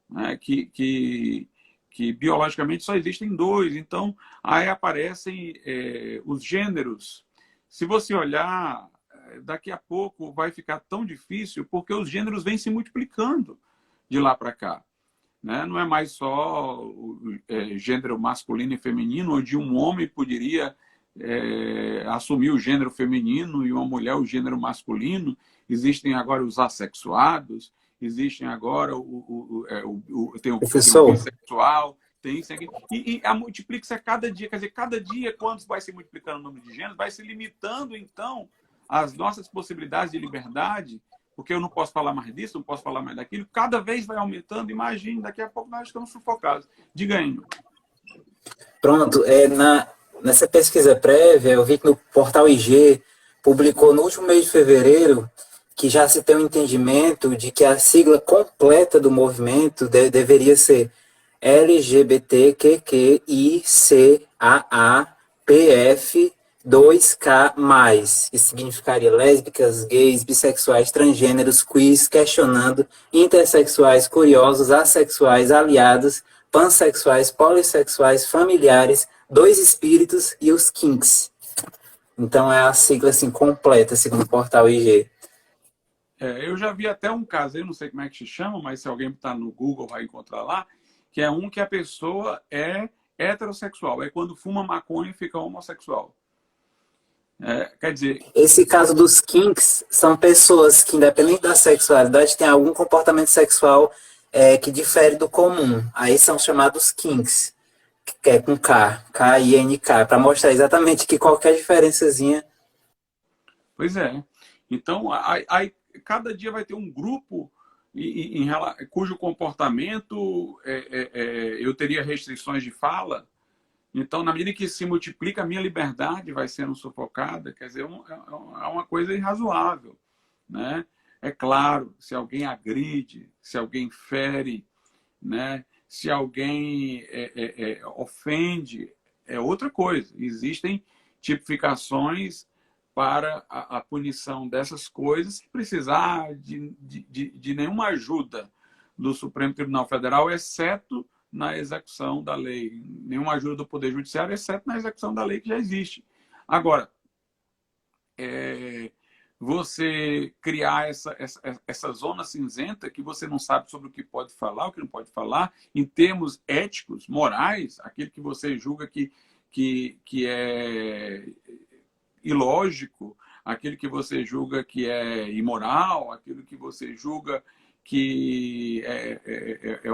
né? que biologicamente só existem dois. Então, aí aparecem os gêneros. Se você olhar, daqui a pouco vai ficar tão difícil, porque os gêneros vêm se multiplicando de lá para cá. Né? Não é mais só o gênero masculino e feminino, onde um homem poderia assumir o gênero feminino e uma mulher o gênero masculino. Existem agora os assexuados, existem agora tem o bissexual, tem isso aqui. E multiplica-se a cada dia. Quer dizer, cada dia, quando vai se multiplicando o número de gêneros, vai se limitando, então, as nossas possibilidades de liberdade porque eu não posso falar mais disso, não posso falar mais daquilo. Cada vez vai aumentando. Imagine, daqui a pouco nós estamos sufocados. Diga aí. Pronto, nessa pesquisa prévia, eu vi que no portal IG publicou no último mês de fevereiro que já se tem um entendimento de que a sigla completa do movimento deveria ser LGBTQQICAAPF2K+. Isso significaria lésbicas, gays, bissexuais, transgêneros, queers, questionando, intersexuais, curiosos, assexuais, aliados, pansexuais, polissexuais, familiares, dois espíritos e os kinks. Então é a sigla assim completa, segundo o portal IG. Eu já vi até um caso, eu não sei como é que se chama, mas se alguém está no Google vai encontrar lá, que é um que a pessoa é heterossexual. É quando fuma maconha e fica homossexual. Quer dizer... Esse caso dos kinks são pessoas que, independente da sexualidade, têm algum comportamento sexual que difere do comum. Aí são chamados kinks, que é com K, K-I-N-K, para mostrar exatamente que qualquer diferençazinha... Pois é. Então, aí, cada dia vai ter um grupo cujo comportamento eu teria restrições de fala. Então, na medida que se multiplica, a minha liberdade vai sendo sufocada. Quer dizer, é uma coisa irrazoável, né? É claro, se alguém agride, se alguém fere, né? Se alguém ofende, é outra coisa. Existem tipificações para a punição dessas coisas, sem precisar de nenhuma ajuda do Supremo Tribunal Federal, exceto na execução da lei. Nenhuma ajuda do Poder Judiciário, exceto na execução da lei que já existe. Agora, você criar essa zona cinzenta que você não sabe sobre o que pode falar, o que não pode falar, em termos éticos, morais, aquilo que você julga que é ilógico, aquilo que você julga que é imoral, aquilo que você julga que é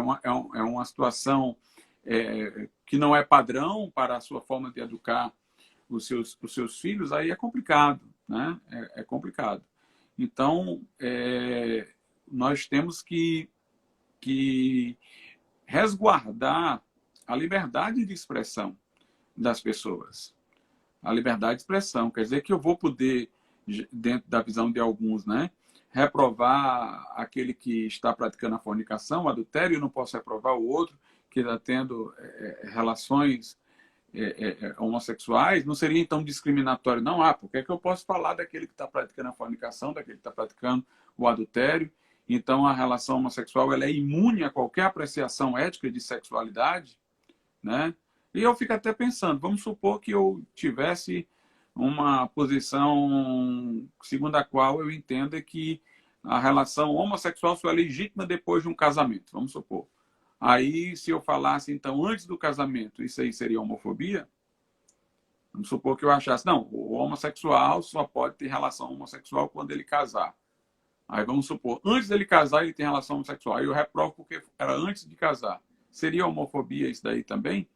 uma situação que não é padrão para a sua forma de educar os seus filhos, aí é complicado, né? É complicado. Então, nós temos que resguardar a liberdade de expressão das pessoas. A liberdade de expressão. Quer dizer que eu vou poder, dentro da visão de alguns, né, reprovar aquele que está praticando a fornicação, o adultério, e não posso reprovar o outro que está tendo relações homossexuais. Não seria então discriminatório, não? Porque é que eu posso falar daquele que está praticando a fornicação, daquele que está praticando o adultério? Então a relação homossexual ela é imune a qualquer apreciação ética de sexualidade, né? E eu fico até pensando, vamos supor que eu tivesse uma posição segundo a qual eu entenda que a relação homossexual só é legítima depois de um casamento, vamos supor. Aí, se eu falasse, então, antes do casamento, isso aí seria homofobia? Vamos supor que eu achasse, não, o homossexual só pode ter relação homossexual quando ele casar. Aí vamos supor, antes dele casar, ele tem relação homossexual. Aí eu reprovo porque era antes de casar. Seria homofobia isso daí também?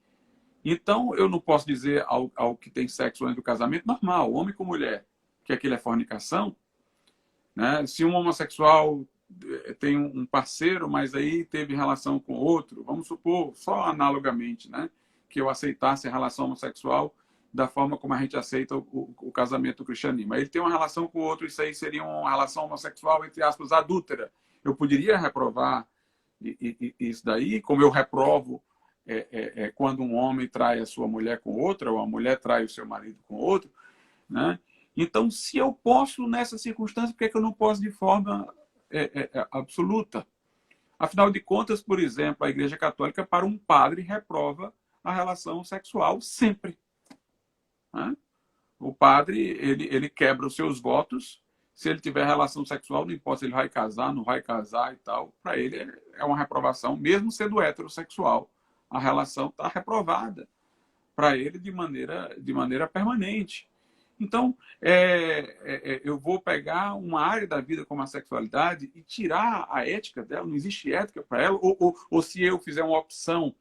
Então, eu não posso dizer ao que tem sexo antes do casamento, normal, homem com mulher, que aquilo é fornicação, né? Se um homossexual tem um parceiro, mas aí teve relação com outro, vamos supor, só analogamente, né? Que eu aceitasse a relação homossexual da forma como a gente aceita o casamento do cristianismo. Aí ele tem uma relação com o outro, isso aí seria uma relação homossexual, entre aspas, adúltera. Eu poderia reprovar isso daí, como eu reprovo quando um homem trai a sua mulher com outra, ou a mulher trai o seu marido com outro, né? Então, se eu posso nessa circunstância, por que eu não posso de forma absoluta? Afinal de contas, por exemplo, a Igreja Católica, para um padre, reprova a relação sexual sempre, né? O padre, ele quebra os seus votos. Se ele tiver relação sexual, não importa se ele vai casar, não vai casar e tal. Para ele é uma reprovação, mesmo sendo heterossexual. A relação está reprovada para ele de maneira permanente. Então, eu vou pegar uma área da vida como a sexualidade e tirar a ética dela, não existe ética para ela, ou se eu fizer uma opção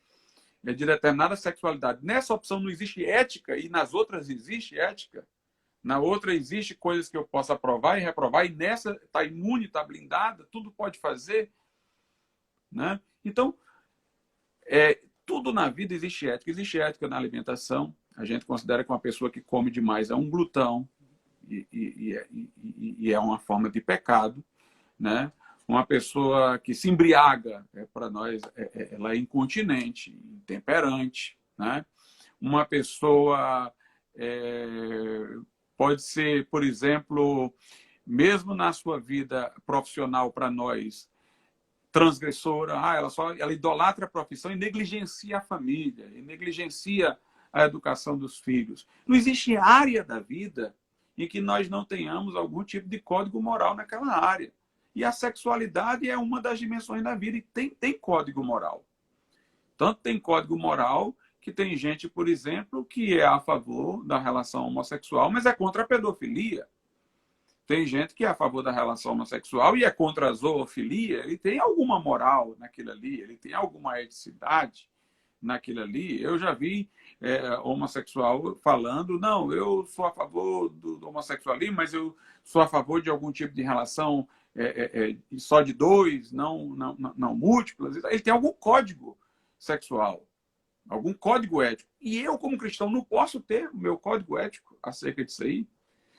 de determinada sexualidade, nessa opção não existe ética e nas outras existe ética, Na outra, existe coisas que eu posso aprovar e reprovar, e nessa está imune, está blindada, tudo pode fazer. Né? Então, tudo na vida existe ética. Existe ética na alimentação. A gente considera que uma pessoa que come demais é um glutão e é uma forma de pecado. Né? Uma pessoa que se embriaga, para nós, ela é incontinente, intemperante. Né? Uma pessoa pode ser, por exemplo, mesmo na sua vida profissional, para nós, transgressora, ela idolatra a profissão e negligencia a família, e negligencia a educação dos filhos. Não existe área da vida em que nós não tenhamos algum tipo de código moral naquela área. E a sexualidade é uma das dimensões da vida e tem código moral. Tanto tem código moral que tem gente, por exemplo, que é a favor da relação homossexual, mas é contra a pedofilia. Tem gente que é a favor da relação homossexual e é contra a zoofilia. Ele tem alguma moral naquilo ali, ele tem alguma eticidade naquilo ali. Eu já vi homossexual falando, não, eu sou a favor do homossexualismo, mas eu sou a favor de algum tipo de relação só de dois, não múltiplas. Ele tem algum código sexual, algum código ético. E eu, como cristão, não posso ter o meu código ético acerca disso aí.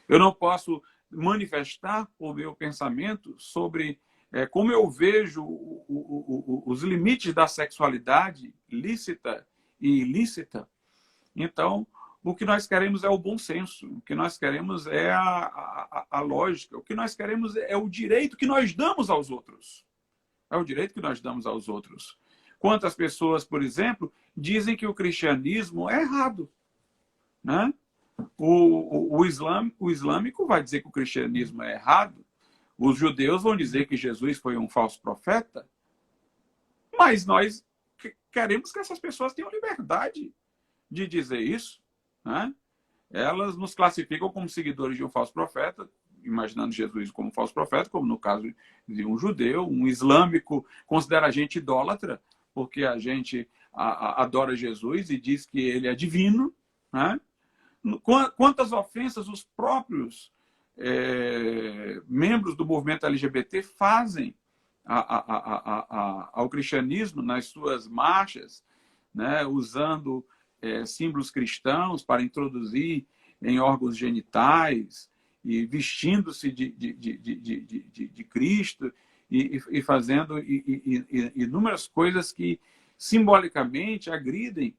Eu não posso manifestar o meu pensamento sobre como eu vejo os limites da sexualidade lícita e ilícita. Então, o que nós queremos é o bom senso, o que nós queremos é a lógica, o que nós queremos é o direito que nós damos aos outros. É o direito que nós damos aos outros. Quantas pessoas, por exemplo, dizem que o cristianismo é errado, né? O islâmico vai dizer que o cristianismo é errado. Os judeus vão dizer que Jesus foi um falso profeta. Mas nós queremos que essas pessoas tenham liberdade de dizer isso. Né? Elas nos classificam como seguidores de um falso profeta, imaginando Jesus como um falso profeta, como no caso de um judeu. Um islâmico considera a gente idólatra, porque a gente adora Jesus e diz que ele é divino. Né? Quantas ofensas os próprios membros do movimento LGBT fazem ao cristianismo nas suas marchas, né, usando símbolos cristãos para introduzir em órgãos genitais e vestindo-se de Cristo e fazendo inúmeras coisas que simbolicamente agridem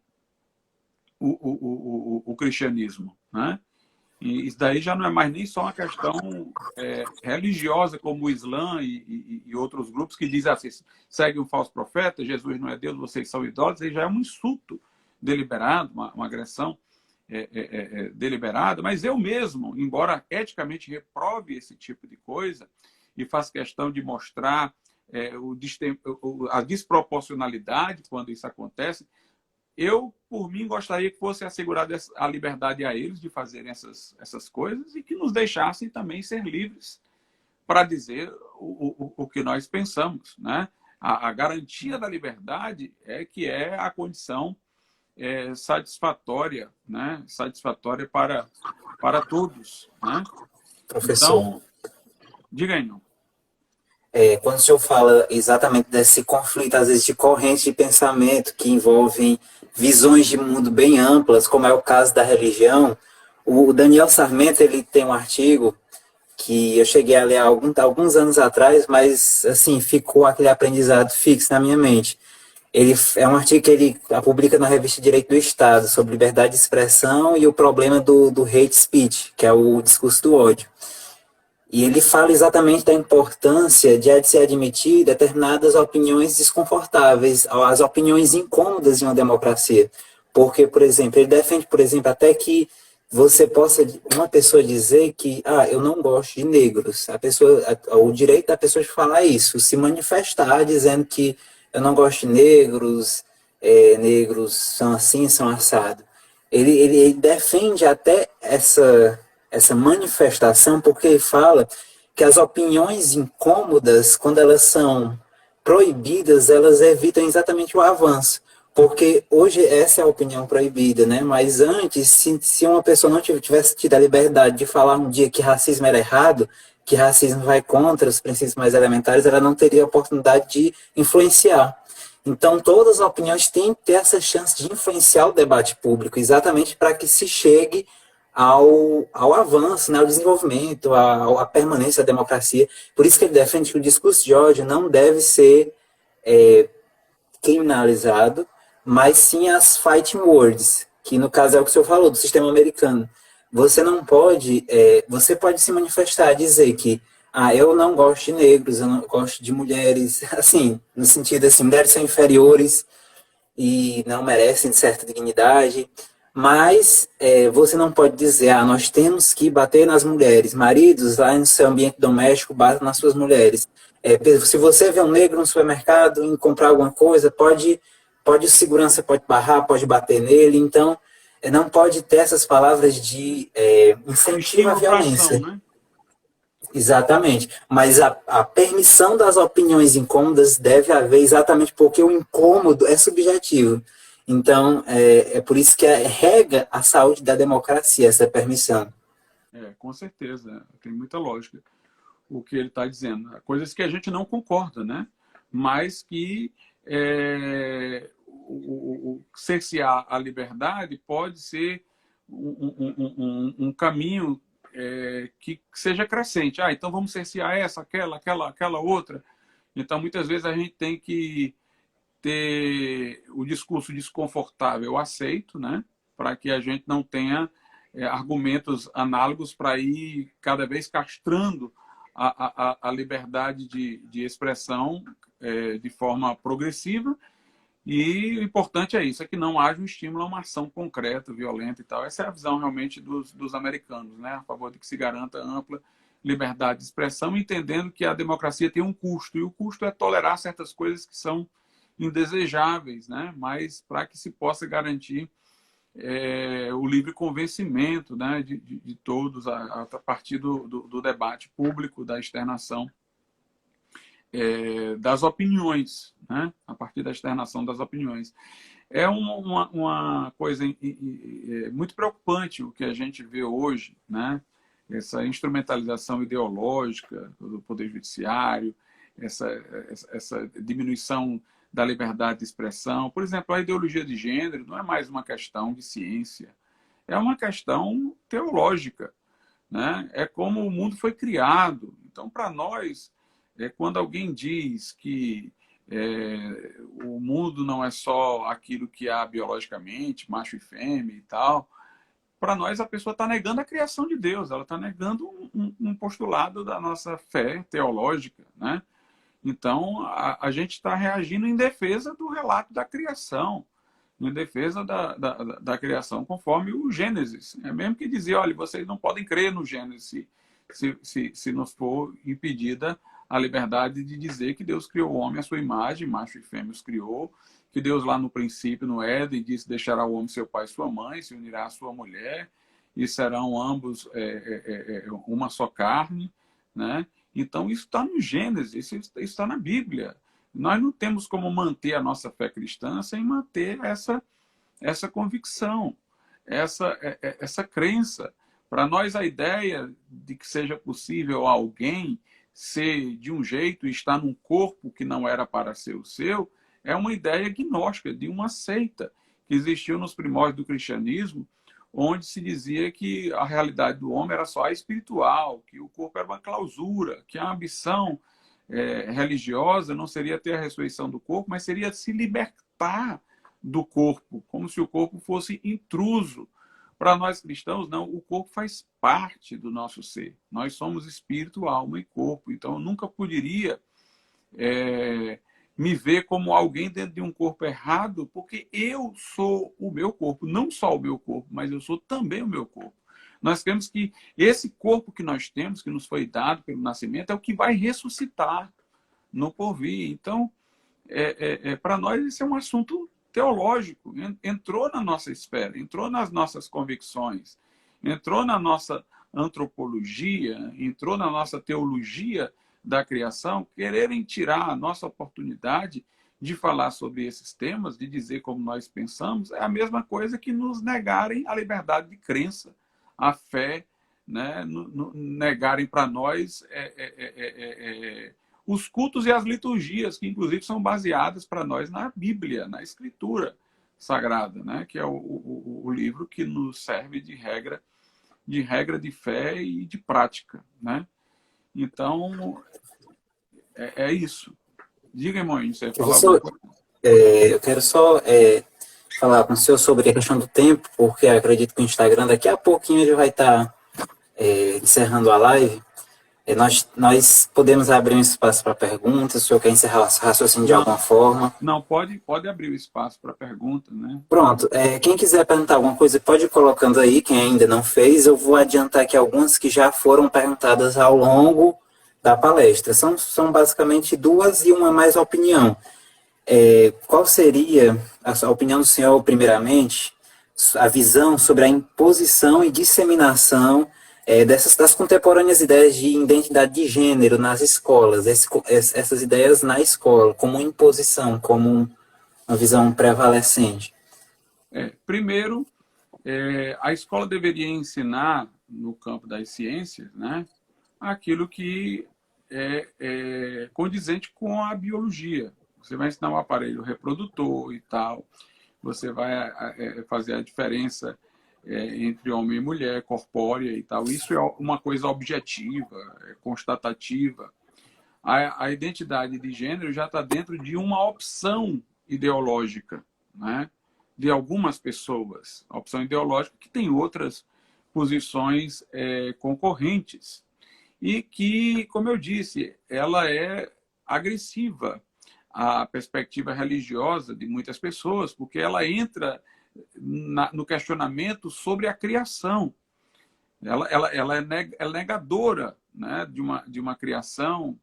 o cristianismo, né? E isso daí já não é mais nem só uma questão religiosa, como o Islã e outros grupos que dizem assim, segue um falso profeta, Jesus não é Deus, vocês são idólatras, aí já é um insulto deliberado, uma agressão deliberada. Mas eu mesmo, embora eticamente reprove esse tipo de coisa e faço questão de mostrar a desproporcionalidade quando isso acontece, eu, por mim, gostaria que fosse assegurada a liberdade a eles de fazerem essas coisas e que nos deixassem também ser livres para dizer o que nós pensamos. Né? A garantia da liberdade é a condição satisfatória, né? Satisfatória para todos. Né? Professor, então, diga aí, não. Quando o senhor fala exatamente desse conflito, às vezes, de correntes de pensamento que envolvem visões de mundo bem amplas, como é o caso da religião, o Daniel Sarmento, ele tem um artigo que eu cheguei a ler há alguns anos atrás, mas, assim, ficou aquele aprendizado fixo na minha mente. Ele é um artigo que ele publica na revista Direito do Estado, sobre liberdade de expressão e o problema do hate speech, que é o discurso do ódio. E ele fala exatamente da importância de se admitir determinadas opiniões desconfortáveis, as opiniões incômodas em uma democracia. Porque, por exemplo, ele defende, por exemplo, até que uma pessoa dizer que eu não gosto de negros. O direito da pessoa de falar isso, se manifestar dizendo que eu não gosto de negros, negros são assim, são assado. Ele defende até essa manifestação, porque ele fala que as opiniões incômodas, quando elas são proibidas, elas evitam exatamente o avanço. Porque hoje essa é a opinião proibida, né? Mas antes, se uma pessoa não tivesse tido a liberdade de falar um dia que racismo era errado, que racismo vai contra os princípios mais elementares, ela não teria a oportunidade de influenciar. Então, todas as opiniões têm que ter essa chance de influenciar o debate público, exatamente para que se chegue ao avanço, né, ao desenvolvimento, à permanência da democracia. Por isso que ele defende que o discurso de ódio não deve ser criminalizado, mas sim as fighting words, que no caso é o que o senhor falou, do sistema americano. Você não pode, você pode se manifestar, dizer que eu não gosto de negros, eu não gosto de mulheres, assim, no sentido assim, mulheres são inferiores e não merecem de certa dignidade, mas você não pode dizer, nós temos que bater nas mulheres, maridos lá no seu ambiente doméstico batam nas suas mulheres. Se você vê um negro no supermercado e comprar alguma coisa, o segurança pode barrar, pode bater nele, então não pode ter essas palavras de incentivo à Estímulo para ação, violência. né? Exatamente. Mas a permissão das opiniões incômodas deve haver exatamente porque o incômodo é subjetivo. Então, é por isso que rega a saúde da democracia, essa permissão. Com certeza, tem muita lógica o que ele está dizendo. Coisas que a gente não concorda, né? Mas que cercear a liberdade pode ser um caminho que seja crescente. Então vamos cercear essa, aquela outra. Então, muitas vezes a gente tem que ter o discurso desconfortável aceito, né? Para que a gente não tenha argumentos análogos para ir cada vez castrando a liberdade de expressão de forma progressiva. E o importante é isso, é que não haja um estímulo a uma ação concreta, violenta e tal. Essa é a visão realmente dos americanos, né? A favor de que se garanta ampla liberdade de expressão, entendendo que a democracia tem um custo, e o custo é tolerar certas coisas que são indesejáveis, né? Mas para que se possa garantir o livre convencimento, né, de todos a partir do debate público, da externação das opiniões, né, a partir da externação das opiniões. É uma coisa muito preocupante o que a gente vê hoje, né, essa instrumentalização ideológica do Poder Judiciário, essa diminuição da liberdade de expressão. Por exemplo, a ideologia de gênero não é mais uma questão de ciência, é uma questão teológica, né? É como o mundo foi criado. Então, para nós, quando alguém diz que o mundo não é só aquilo que há biologicamente, macho e fêmea e tal, para nós a pessoa está negando a criação de Deus, ela está negando um postulado da nossa fé teológica, né? Então, a gente está reagindo em defesa do relato da criação, em defesa da criação conforme o Gênesis. É mesmo que dizia, olha, vocês não podem crer no Gênesis se nos for impedida a liberdade de dizer que Deus criou o homem à sua imagem, macho e fêmea os criou, que Deus lá no princípio, no Éden, disse, deixará o homem seu pai e sua mãe, se unirá à sua mulher, e serão ambos uma só carne, né? Então, isso está no Gênesis, isso está na Bíblia. Nós não temos como manter a nossa fé cristã sem manter essa convicção, essa crença. Para nós, a ideia de que seja possível alguém ser de um jeito e estar num corpo que não era para ser o seu, é uma ideia gnóstica, de uma seita que existiu nos primórdios do cristianismo, onde se dizia que a realidade do homem era só a espiritual, que o corpo era uma clausura, que a ambição religiosa não seria ter a ressurreição do corpo, mas seria se libertar do corpo, como se o corpo fosse intruso. Para nós cristãos, não, o corpo faz parte do nosso ser. Nós somos espírito, alma e corpo. Então, eu nunca poderia me ver como alguém dentro de um corpo errado, porque eu sou o meu corpo, não só o meu corpo, mas eu sou também o meu corpo. Nós queremos que esse corpo que nós temos, que nos foi dado pelo nascimento, é o que vai ressuscitar no porvir. Então, para nós, esse é um assunto teológico. Entrou na nossa esfera, entrou nas nossas convicções, entrou na nossa antropologia, entrou na nossa teologia da criação, quererem tirar a nossa oportunidade de falar sobre esses temas, de dizer como nós pensamos, é a mesma coisa que nos negarem a liberdade de crença, a fé, né? Negarem para nós os cultos e as liturgias, que inclusive são baseadas para nós na Bíblia, na Escritura Sagrada, né? Que é o livro que nos serve de regra de fé e de prática, né? Então, é isso. Diga, irmão, você ia falar alguma Professor, coisa? eu quero só falar com o senhor sobre a questão do tempo, porque eu acredito que o Instagram daqui a pouquinho ele vai estar encerrando a live. Nós podemos abrir um espaço para perguntas, o senhor quer encerrar o raciocínio de Não, alguma forma? não pode abrir o espaço para pergunta, né? Pronto, quem quiser perguntar alguma coisa pode ir colocando aí, quem ainda não fez, eu vou adiantar aqui algumas que já foram perguntadas ao longo da palestra. São basicamente duas e uma mais opinião. Qual seria a opinião do senhor, primeiramente, a visão sobre a imposição e disseminação das contemporâneas ideias de identidade de gênero nas escolas, essas ideias na escola, como imposição, como uma visão prevalecente? Primeiro, a escola deveria ensinar, no campo das ciências, né, aquilo que é condizente com a biologia. Você vai ensinar o aparelho reprodutor e tal, você vai fazer a diferença entre homem e mulher, corpórea e tal. Isso é uma coisa objetiva, constatativa. A identidade de gênero já está dentro de uma opção ideológica, né? De algumas pessoas. A opção ideológica que tem outras posições concorrentes. E que, como eu disse, ela é agressiva à perspectiva religiosa de muitas pessoas, porque ela entra no questionamento sobre a criação. Ela é negadora, né, de uma criação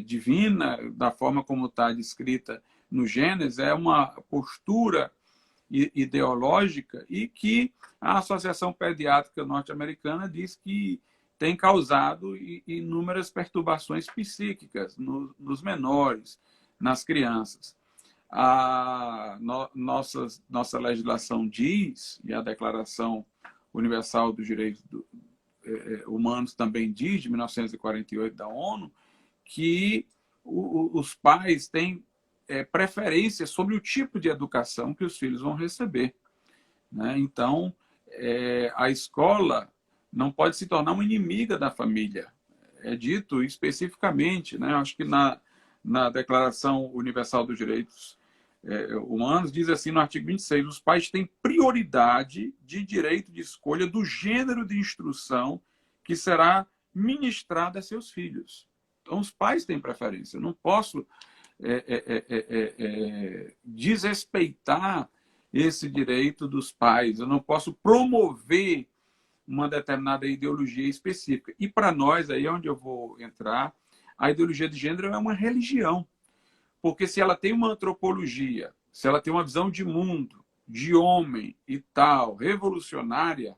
divina, da forma como está descrita no Gênesis, é uma postura ideológica e que a Associação Pediátrica Norte-Americana diz que tem causado inúmeras perturbações psíquicas nos menores, nas crianças. Nossa legislação diz, e a Declaração Universal dos Direitos Humanos também diz, de 1948 da ONU, que os pais têm preferência sobre o tipo de educação que os filhos vão receber, né? Então, a escola não pode se tornar uma inimiga da família. É dito especificamente, né? Acho que na Declaração Universal dos Direitos Humanos, diz assim no artigo 26, os pais têm prioridade de direito de escolha do gênero de instrução que será ministrada a seus filhos. Então, os pais têm preferência. Eu não posso desrespeitar esse direito dos pais. Eu não posso promover uma determinada ideologia específica. E para nós, aí é onde eu vou entrar, a ideologia de gênero é uma religião. Porque se ela tem uma antropologia, se ela tem uma visão de mundo, de homem e tal, revolucionária,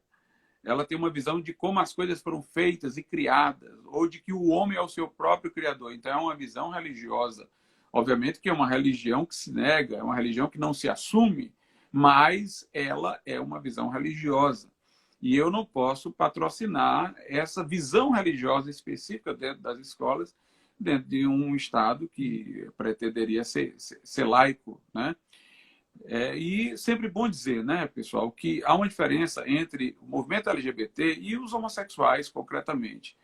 ela tem uma visão de como as coisas foram feitas e criadas, ou de que o homem é o seu próprio criador. Então é uma visão religiosa. Obviamente que é uma religião que se nega, é uma religião que não se assume, mas ela é uma visão religiosa. E eu não posso patrocinar essa visão religiosa específica dentro das escolas, dentro de um Estado que pretenderia ser laico, né? E sempre bom dizer, né, pessoal, que há uma diferença entre o movimento LGBT e os homossexuais, concretamente,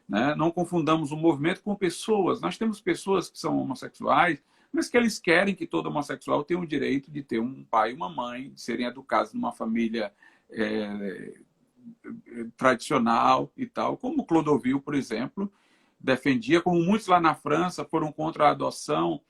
né? Não confundamos o movimento com pessoas. Nós temos pessoas que são homossexuais, mas que eles querem que todo homossexual tenha o direito de ter um pai e uma mãe, de serem educados numa família tradicional e tal, como Clodovil, por exemplo, defendia, como muitos lá na França foram contra a adoção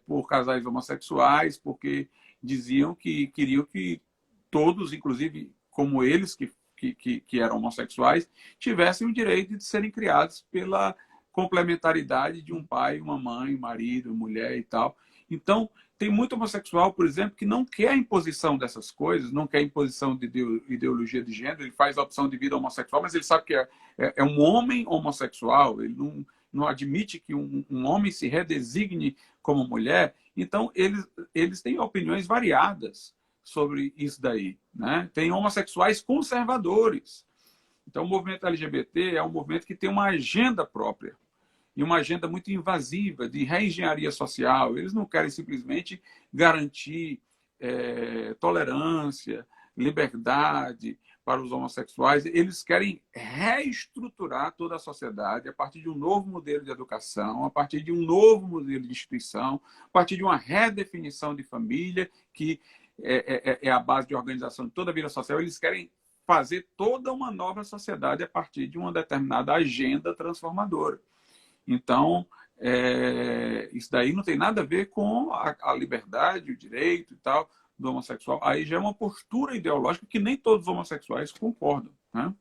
por casais homossexuais, porque diziam que queriam que todos, inclusive como eles, que eram homossexuais, tivessem o direito de serem criados pela complementaridade de um pai, uma mãe, marido, mulher e tal. Então, tem muito homossexual, por exemplo, que não quer a imposição dessas coisas, não quer a imposição de ideologia de gênero, ele faz a opção de vida homossexual, mas ele sabe que é um homem homossexual, ele não admite que um homem se redesigne como mulher. Então, eles têm opiniões variadas sobre isso daí, né? Tem homossexuais conservadores. Então, o movimento LGBT é um movimento que tem uma agenda própria e uma agenda muito invasiva de reengenharia social. Eles não querem simplesmente garantir tolerância, liberdade para os homossexuais. Eles querem reestruturar toda a sociedade a partir de um novo modelo de educação, a partir de um novo modelo de instituição, a partir de uma redefinição de família, que é a base de organização de toda a vida social. Eles querem fazer toda uma nova sociedade a partir de uma determinada agenda transformadora. Então, isso daí não tem nada a ver com a liberdade, o direito e tal do homossexual. Aí já é uma postura ideológica que nem todos os homossexuais concordam, né?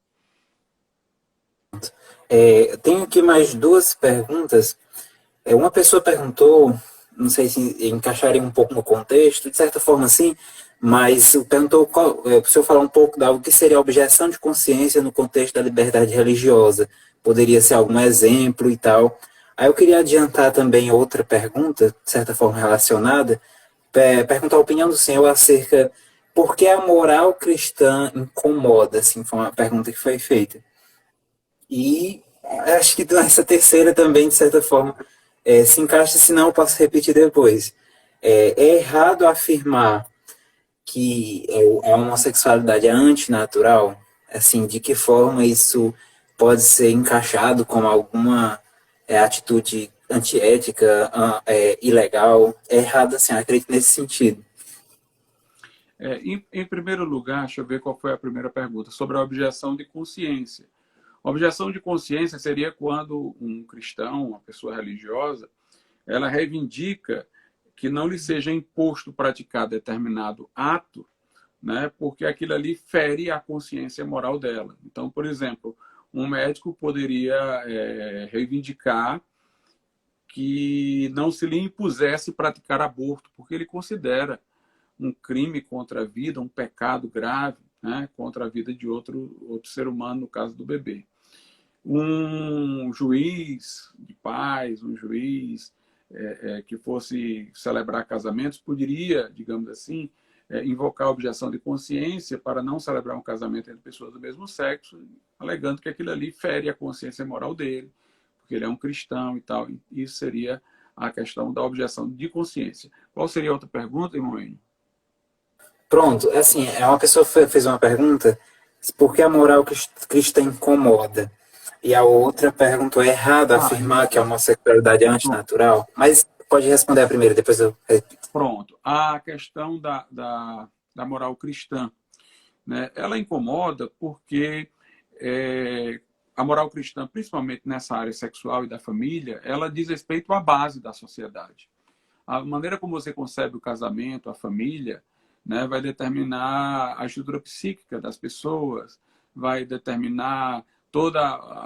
Tenho aqui mais duas perguntas. Uma pessoa perguntou, não sei se encaixaria um pouco no contexto, de certa forma sim, mas perguntou para o senhor falar um pouco do que seria a objeção de consciência no contexto da liberdade religiosa. Poderia ser algum exemplo e tal. Aí eu queria adiantar também outra pergunta, de certa forma relacionada, perguntar a opinião do senhor acerca por que a moral cristã incomoda, assim, foi uma pergunta que foi feita. E acho que essa terceira também, de certa forma, se encaixa, senão eu posso repetir depois. É errado afirmar que a homossexualidade é antinatural? Assim, de que forma isso pode ser encaixado como alguma atitude antiética, ilegal? É errado, assim, eu acredito nesse sentido. Em primeiro lugar, deixa eu ver qual foi a primeira pergunta, sobre a objeção de consciência. A objeção de consciência seria quando um cristão, uma pessoa religiosa, ela reivindica que não lhe seja imposto praticar determinado ato, né, porque aquilo ali fere a consciência moral dela. Então, por exemplo, um médico poderia reivindicar que não se lhe impusesse praticar aborto, porque ele considera um crime contra a vida, um pecado grave, né, contra a vida de outro ser humano, no caso do bebê. Um juiz de paz, um juiz que fosse celebrar casamentos, poderia, digamos assim, invocar a objeção de consciência para não celebrar um casamento entre pessoas do mesmo sexo, alegando que aquilo ali fere a consciência moral dele, porque ele é um cristão e tal. Isso seria a questão da objeção de consciência. Qual seria a outra pergunta, irmão Enio? Pronto, assim, uma pessoa fez uma pergunta, por que a moral cristã incomoda? E a outra perguntou, é errado afirmar que a homossexualidade é antinatural? Mas pode responder a primeira, depois eu repito. Pronto. A questão da moral cristã, né, ela incomoda porque a moral cristã, principalmente nessa área sexual e da família, ela diz respeito à base da sociedade. A maneira como você concebe o casamento, a família, né, vai determinar a estrutura psíquica das pessoas, vai determinar todo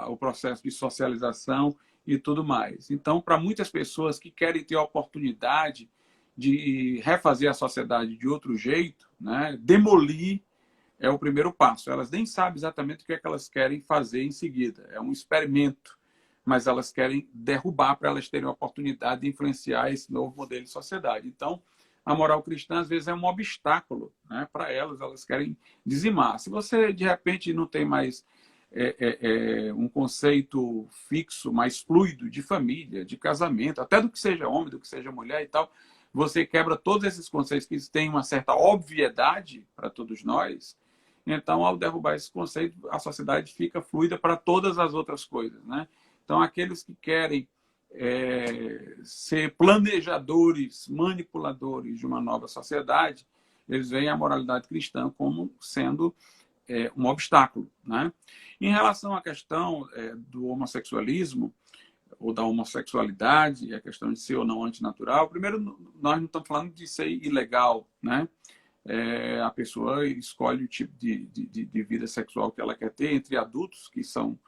o processo de socialização e tudo mais. Então, para muitas pessoas que querem ter a oportunidade de refazer a sociedade de outro jeito, né, demolir é o primeiro passo. Elas nem sabem exatamente o que é que elas querem fazer em seguida. É um experimento, mas elas querem derrubar para elas terem a oportunidade de influenciar esse novo modelo de sociedade. Então, a moral cristã, às vezes, é um obstáculo, né, para elas. Elas querem dizimar. Se você, de repente, não tem mais um conceito fixo, mais fluido de família, de casamento, até do que seja homem, do que seja mulher e tal, você quebra todos esses conceitos que têm uma certa obviedade para todos nós. Então, ao derrubar esse conceito, a sociedade fica fluida para todas as outras coisas, né? Então, aqueles que querem ser planejadores, manipuladores de uma nova sociedade, eles veem a moralidade cristã como sendo um obstáculo, né? Em relação à questão do homossexualismo ou da homossexualidade, a questão de ser ou não antinatural, primeiro, nós não estamos falando de ser ilegal, né? A pessoa escolhe o tipo de vida sexual que ela quer ter entre adultos, que são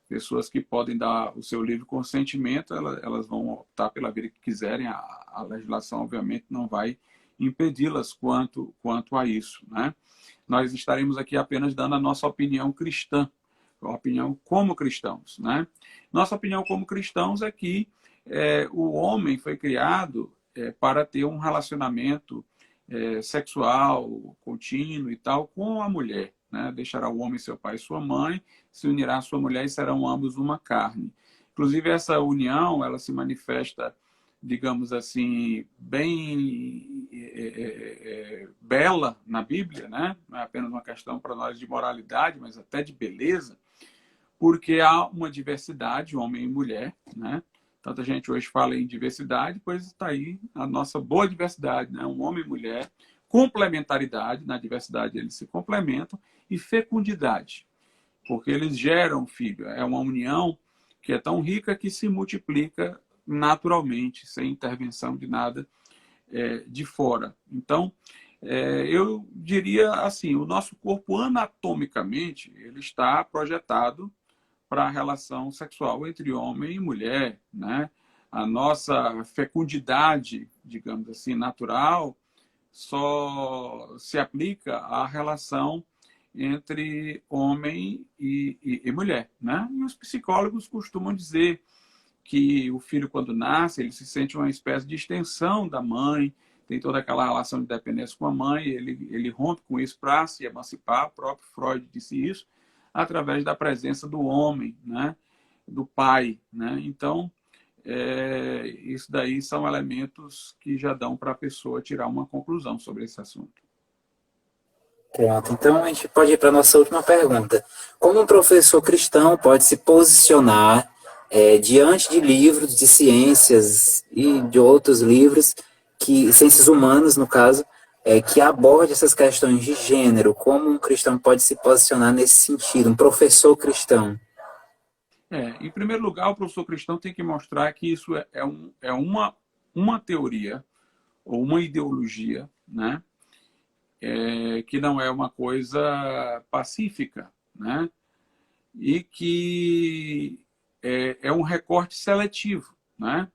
pessoas que podem dar o seu livre consentimento, elas vão optar pela vida que quiserem. A legislação, obviamente, não vai impedi-las quanto a isso, né? Nós estaremos aqui apenas dando a nossa opinião cristã, a opinião como cristãos, né? Nossa opinião como cristãos é que o homem foi criado para ter um relacionamento sexual contínuo e tal com a mulher, né? Deixará o homem seu pai e sua mãe, se unirá à sua mulher e serão ambos uma carne. Inclusive, essa união, ela se manifesta, digamos assim, bem bela na Bíblia, né? Não é apenas uma questão para nós de moralidade, mas até de beleza, porque há uma diversidade, homem e mulher, né? Tanta gente hoje fala em diversidade, pois está aí a nossa boa diversidade, né? Um homem e mulher, complementaridade, na diversidade eles se complementam, e fecundidade, porque eles geram filho. É uma união que é tão rica que se multiplica naturalmente, sem intervenção de nada de fora. Então, eu diria assim, o nosso corpo anatomicamente ele está projetado para a relação sexual entre homem e mulher, né? A nossa fecundidade, digamos assim, natural, só se aplica à relação entre homem e mulher, né? E os psicólogos costumam dizer que o filho, quando nasce, ele se sente uma espécie de extensão da mãe, tem toda aquela relação de dependência com a mãe, ele rompe com isso para se emancipar, o próprio Freud disse isso, através da presença do homem, né? Do pai, né? Então, isso daí são elementos que já dão para a pessoa tirar uma conclusão sobre esse assunto. Pronto, então a gente pode ir para a nossa última pergunta. Como um professor cristão pode se posicionar diante de livros de ciências e de outros livros, ciências humanas, no caso, que aborde essas questões de gênero? Como um cristão pode se posicionar nesse sentido, um professor cristão? Em primeiro lugar, o professor cristão tem que mostrar que isso é uma teoria ou uma ideologia, né? Que não é uma coisa pacífica, né? E que é um recorte seletivo, né?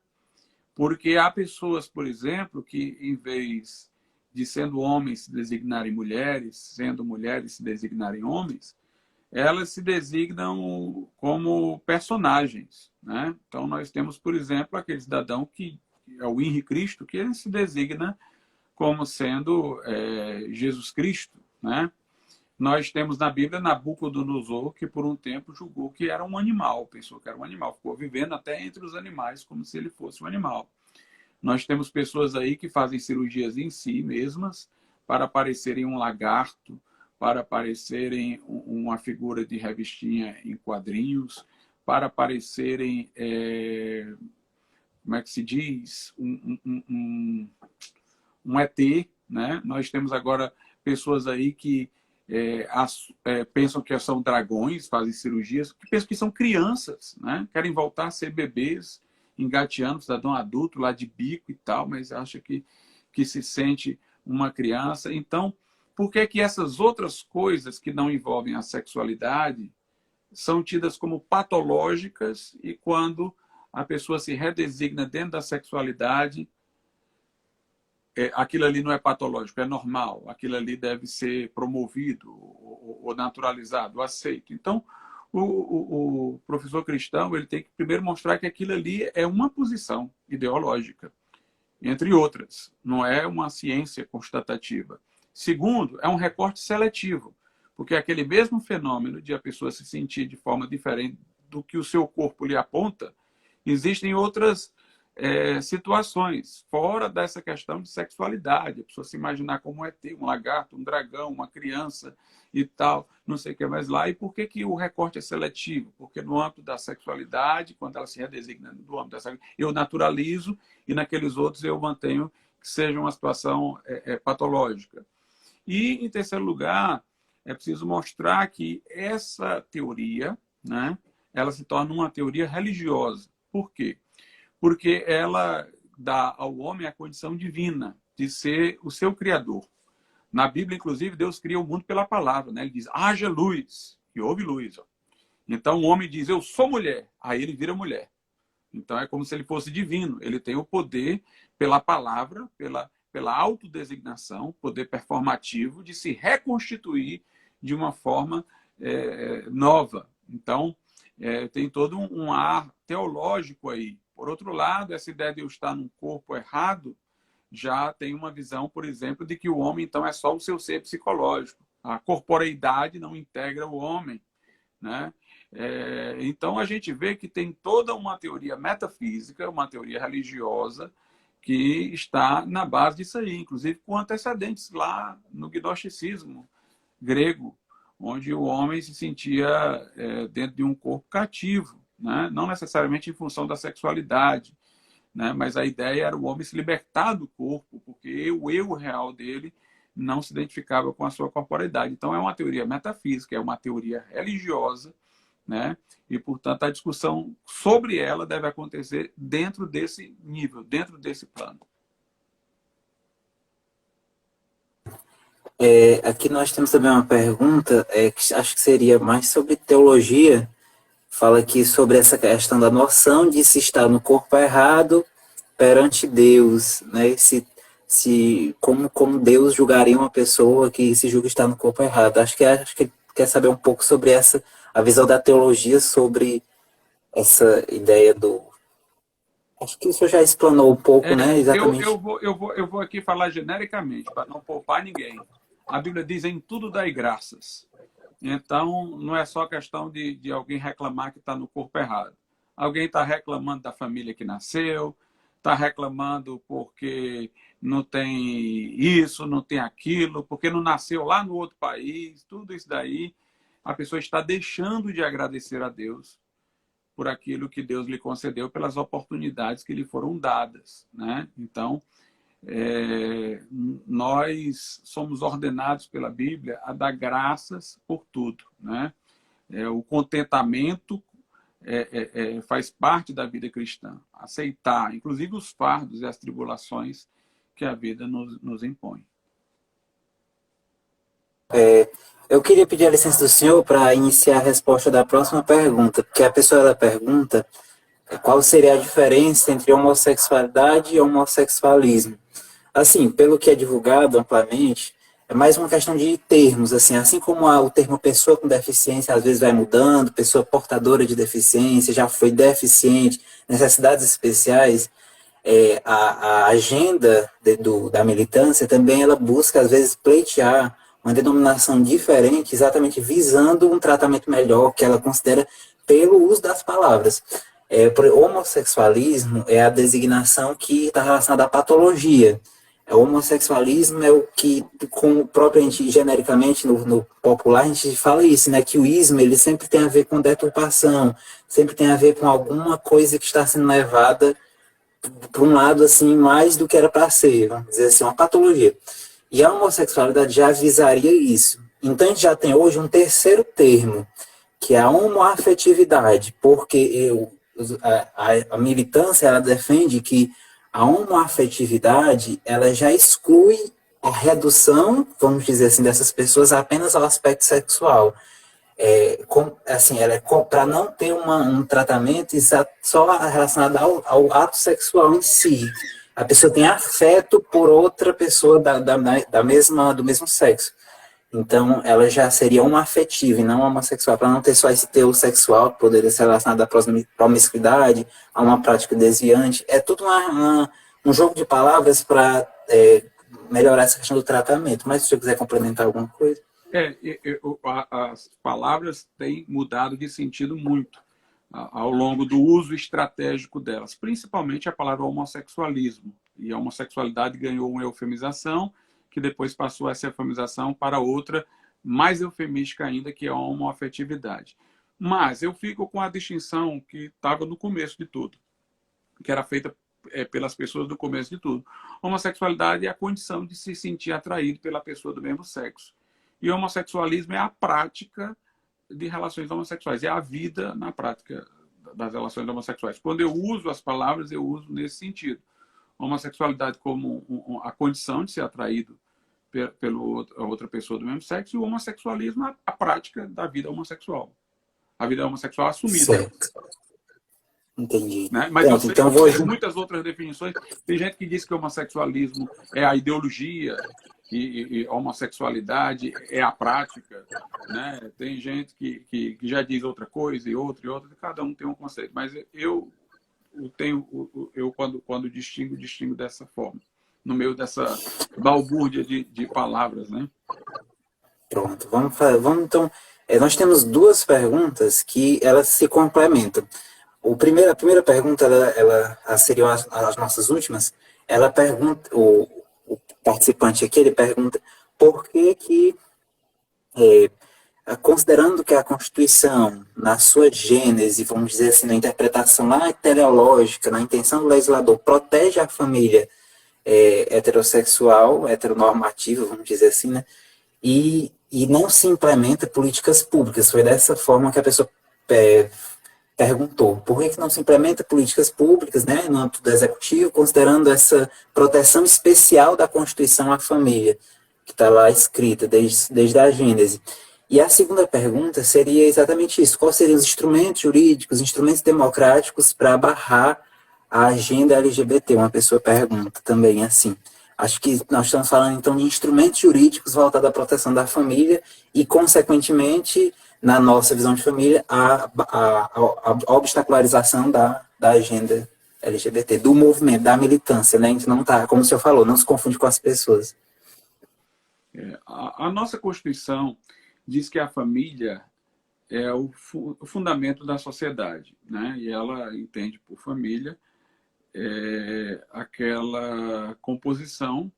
Porque há pessoas, por exemplo, que em vez de sendo homens se designarem mulheres, sendo mulheres se designarem homens, elas se designam como personagens, né? Então nós temos, por exemplo, aquele cidadão que é o Henri Cristo, que ele se designa como sendo Jesus Cristo, né? Nós temos na Bíblia Nabucodonosor, que por um tempo julgou que era um animal, pensou que era um animal, ficou vivendo até entre os animais como se ele fosse um animal. Nós temos pessoas aí que fazem cirurgias em si mesmas para parecerem um lagarto, para parecerem uma figura de revistinha em quadrinhos, para parecerem, como é que se diz, um ET, né? Nós temos agora pessoas aí que pensam que são dragões, fazem cirurgias, que pensam que são crianças, né? Querem voltar a ser bebês, engateando, cidadão adulto, lá de bico e tal, mas acha que se sente uma criança. Então, por que que essas outras coisas que não envolvem a sexualidade são tidas como patológicas e quando a pessoa se redesigna dentro da sexualidade, aquilo ali não é patológico, é normal, aquilo ali deve ser promovido ou naturalizado, ou aceito. Então, o professor cristão ele tem que primeiro mostrar que aquilo ali é uma posição ideológica, entre outras, não é uma ciência constatativa. Segundo, é um recorte seletivo, porque aquele mesmo fenômeno de a pessoa se sentir de forma diferente do que o seu corpo lhe aponta, existem outras situações fora dessa questão de sexualidade, a pessoa se imaginar como um lagarto, um dragão, uma criança e tal, não sei o que mais lá. E por que que o recorte é seletivo? Porque no âmbito da sexualidade, quando ela se redesigna do âmbito da sexualidade, eu naturalizo e naqueles outros eu mantenho que seja uma situação patológica. E, em terceiro lugar, é preciso mostrar que essa teoria, né, ela se torna uma teoria religiosa. Por quê? Porque ela dá ao homem a condição divina de ser o seu criador. Na Bíblia, inclusive, Deus cria o mundo pela palavra, né? Ele diz, haja luz, e houve luz. Ó. Então o homem diz, eu sou mulher, aí ele vira mulher. Então é como se ele fosse divino. Ele tem o poder pela palavra, pela autodesignação, poder performativo de se reconstituir de uma forma nova, Então, tem todo um ar teológico aí. Por outro lado, essa ideia de eu estar num corpo errado já tem uma visão, por exemplo, de que o homem, então, é só o seu ser psicológico. A corporeidade não integra o homem, né? Então, a gente vê que tem toda uma teoria metafísica, uma teoria religiosa, que está na base disso aí, inclusive com antecedentes lá no gnosticismo grego, onde o homem se sentia dentro de um corpo cativo, né? Não necessariamente em função da sexualidade, né? Mas a ideia era o homem se libertar do corpo, porque o eu real dele não se identificava com a sua corporeidade. Então, é uma teoria metafísica, é uma teoria religiosa, né? E, portanto, a discussão sobre ela deve acontecer dentro desse nível, dentro desse plano. Aqui nós temos também uma pergunta, que acho que seria mais sobre teologia. Fala aqui sobre essa questão da noção de se estar no corpo errado perante Deus, né? Como Deus julgaria uma pessoa que se julga estar no corpo errado. Acho que quer saber um pouco sobre a visão da teologia sobre essa ideia do... Acho que isso já explanou um pouco, né? Exatamente. Eu vou aqui falar genericamente, para não poupar ninguém. A Bíblia diz: em tudo dai graças. Então, não é só questão de alguém reclamar que está no corpo errado. Alguém está reclamando da família que nasceu, está reclamando porque não tem isso, não tem aquilo, porque não nasceu lá no outro país, tudo isso daí, a pessoa está deixando de agradecer a Deus por aquilo que Deus lhe concedeu, pelas oportunidades que lhe foram dadas, né? Então, nós somos ordenados pela Bíblia a dar graças por tudo, né? O contentamento faz parte da vida cristã. Aceitar, inclusive, os fardos e as tribulações que a vida nos impõe. Eu queria pedir a licença do senhor para iniciar a resposta da próxima pergunta, porque a pessoa ela pergunta qual seria a diferença entre homossexualidade e homossexualismo. Assim, pelo que é divulgado amplamente, é mais uma questão de termos, assim como o termo pessoa com deficiência às vezes vai mudando, pessoa portadora de deficiência, já foi deficiente, necessidades especiais, a agenda da militância também ela busca às vezes pleitear uma denominação diferente, exatamente visando um tratamento melhor que ela considera pelo uso das palavras. Homossexualismo é a designação que está relacionada à patologia. O homossexualismo é o que, propriamente, genericamente, no popular, a gente fala isso, né? Que o ismo, ele sempre tem a ver com deturpação, sempre tem a ver com alguma coisa que está sendo levada para um lado, assim, mais do que era para ser, vamos dizer assim, uma patologia. E a homossexualidade já visaria isso. Então, a gente já tem hoje um terceiro termo, que é a homoafetividade, porque a militância, ela defende que a homoafetividade, ela já exclui a redução, vamos dizer assim, dessas pessoas apenas ao aspecto sexual. Ela para não ter um tratamento só relacionado ao ato sexual em si. A pessoa tem afeto por outra pessoa do mesmo sexo. Então, ela já seria uma afetiva e não uma homossexual, para não ter só esse teor sexual, que poderia ser relacionado à promiscuidade, a uma prática desviante. É tudo um jogo de palavras para melhorar essa questão do tratamento. Mas se você quiser complementar alguma coisa. As palavras têm mudado de sentido muito ao longo do uso estratégico delas, principalmente a palavra homossexualismo. E a homossexualidade ganhou uma eufemização, que depois passou essa eufemização para outra, mais eufemística ainda, que é a homoafetividade. Mas eu fico com a distinção que estava no começo de tudo, que era feita pelas pessoas do começo de tudo. Homossexualidade é a condição de se sentir atraído pela pessoa do mesmo sexo. E o homossexualismo é a prática de relações homossexuais, é a vida na prática das relações homossexuais. Quando eu uso as palavras, eu uso nesse sentido. Homossexualidade como a condição de ser atraído pela outra pessoa do mesmo sexo, e o homossexualismo a prática da vida homossexual. A vida homossexual assumida. Certo. Entendi. Né? Mas pronto, eu então tenho muitas outras definições. Tem gente que diz que o homossexualismo é a ideologia, e homossexualidade é a prática, né? Tem gente que já diz outra coisa e outra, cada um tem um conceito. Mas eu quando distingo dessa forma, no meio dessa balbúrdia de palavras, né? Pronto, vamos então. Nós temos duas perguntas que elas se complementam. A primeira pergunta, seriam as nossas últimas. Ela pergunta, o participante aqui, ele pergunta por que considerando que a Constituição, na sua gênese, vamos dizer assim, na interpretação lá teleológica, na intenção do legislador, protege a família heterossexual, heteronormativa, vamos dizer assim, né? E não se implementa políticas públicas. Foi dessa forma que a pessoa perguntou. Por que não se implementa políticas públicas, né, no âmbito do executivo, considerando essa proteção especial da Constituição à família, que está lá escrita desde a Gênese? E a segunda pergunta seria exatamente isso. Quais seriam os instrumentos jurídicos, instrumentos democráticos para barrar a agenda LGBT? Uma pessoa pergunta também assim. Acho que nós estamos falando, então, de instrumentos jurídicos voltados à proteção da família e, consequentemente, na nossa visão de família, a obstacularização da agenda LGBT, do movimento, da militância, né? A gente não está, como o senhor falou, não se confunde com as pessoas. A nossa Constituição diz que a família é o fundamento da sociedade, né? E ela entende por família aquela composição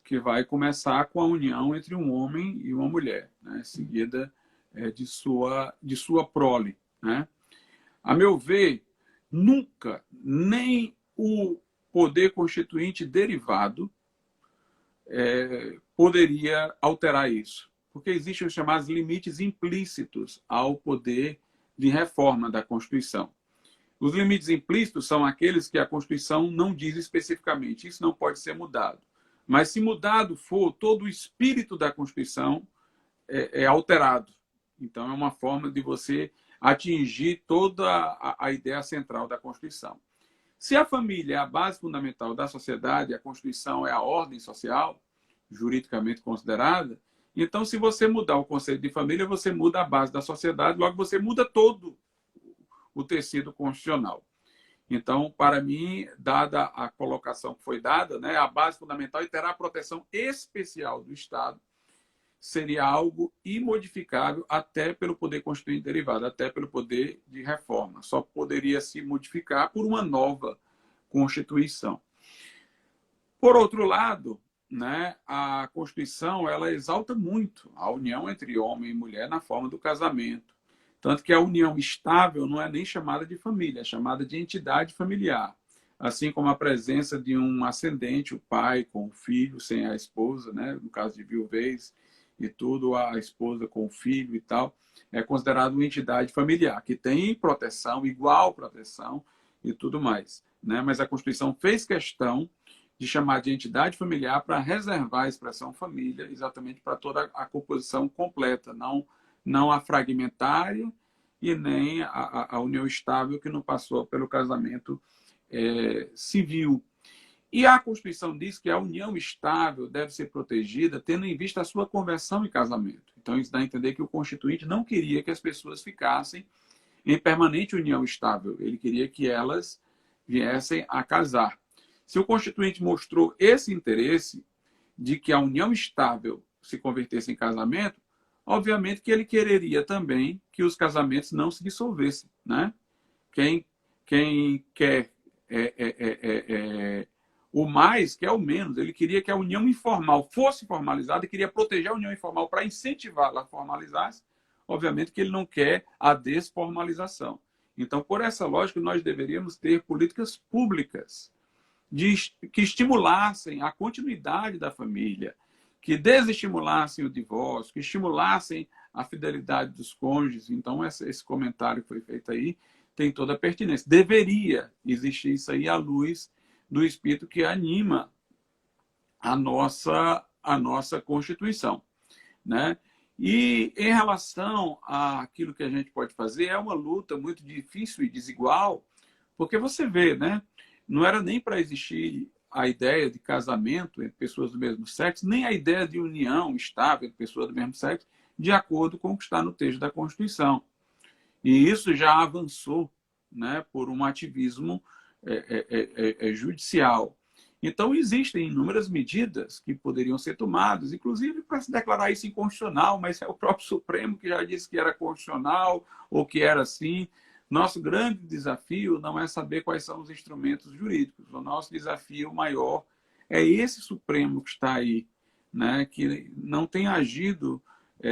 que vai começar com a união entre um homem e uma mulher, né? Seguida de sua prole, né? A meu ver, nunca nem o poder constituinte derivado poderia alterar isso, porque existem os chamados limites implícitos ao poder de reforma da Constituição. Os limites implícitos são aqueles que a Constituição não diz especificamente. Isso não pode ser mudado. Mas se mudado for, todo o espírito da Constituição é alterado. Então, é uma forma de você atingir toda a ideia central da Constituição. Se a família é a base fundamental da sociedade, a Constituição é a ordem social, juridicamente considerada, então, se você mudar o conceito de família, você muda a base da sociedade, logo você muda todo o tecido constitucional. Então, para mim, dada a colocação que foi dada, né, a base fundamental e terá a proteção especial do Estado, seria algo imodificável até pelo poder constituinte derivado, até pelo poder de reforma. Só poderia se modificar por uma nova Constituição. Por outro lado, né, a Constituição ela exalta muito a união entre homem e mulher na forma do casamento. Tanto que a união estável não é nem chamada de família, é chamada de entidade familiar. Assim como a presença de um ascendente, o pai com o filho, sem a esposa, né? No caso de viuvez e tudo, a esposa com o filho e tal, é considerado uma entidade familiar, que tem proteção, igual proteção e tudo mais, né? Mas a Constituição fez questão de chamar de entidade familiar para reservar a expressão família, exatamente para toda a composição completa, não a fragmentária e nem a união estável que não passou pelo casamento civil. E a Constituição diz que a união estável deve ser protegida tendo em vista a sua conversão em casamento. Então, isso dá a entender que o Constituinte não queria que as pessoas ficassem em permanente união estável. Ele queria que elas viessem a casar. Se o Constituinte mostrou esse interesse de que a união estável se convertesse em casamento, obviamente que ele quereria também que os casamentos não se dissolvessem, né? Quem quer o mais quer o menos. Ele queria que a união informal fosse formalizada e queria proteger a união informal para incentivar a formalizar-se. Obviamente que ele não quer a desformalização. Então, por essa lógica, nós deveríamos ter políticas públicas que estimulassem a continuidade da família, que desestimulassem o divórcio, que estimulassem a fidelidade dos cônjuges. Então, esse comentário que foi feito aí tem toda a pertinência. Deveria existir isso aí à luz do espírito que anima a nossa Constituição, né? E em relação àquilo que a gente pode fazer, é uma luta muito difícil e desigual, porque você vê, né? Não era nem para existir a ideia de casamento entre pessoas do mesmo sexo, nem a ideia de união estável entre pessoas do mesmo sexo, de acordo com o que está no texto da Constituição. E isso já avançou, né, por um ativismo judicial. Então, existem inúmeras medidas que poderiam ser tomadas, inclusive para se declarar isso inconstitucional, mas é o próprio Supremo que já disse que era constitucional ou que era assim. Nosso grande desafio não é saber quais são os instrumentos jurídicos. O nosso desafio maior é esse Supremo que está aí, né, que não tem agido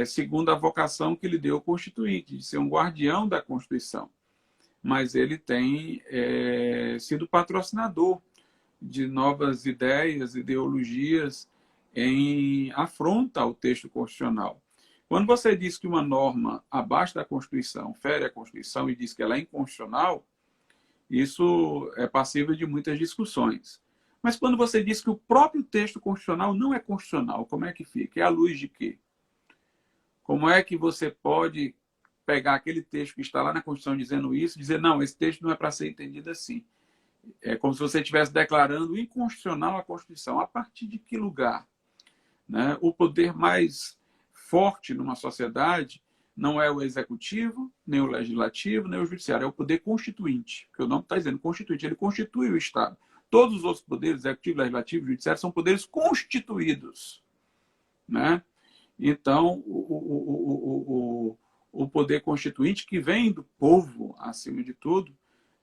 segundo a vocação que lhe deu o Constituinte, de ser um guardião da Constituição. Mas ele tem sido patrocinador de novas ideias, ideologias em afronta ao texto constitucional. Quando você diz que uma norma abaixo da Constituição fere a Constituição e diz que ela é inconstitucional, isso é passível de muitas discussões. Mas quando você diz que o próprio texto constitucional não é constitucional, como é que fica? É à luz de quê? Como é que você pode pegar aquele texto que está lá na Constituição dizendo isso e dizer, não, esse texto não é para ser entendido assim? É como se você estivesse declarando inconstitucional a Constituição. A partir de que lugar? Né? O poder mais forte numa sociedade não é o executivo, nem o legislativo, nem o judiciário, é o poder constituinte, que o nome está dizendo constituinte, ele constitui o Estado. Todos os outros poderes, executivo, legislativo, judiciário, são poderes constituídos. Né? Então, o poder constituinte, que vem do povo, acima de tudo,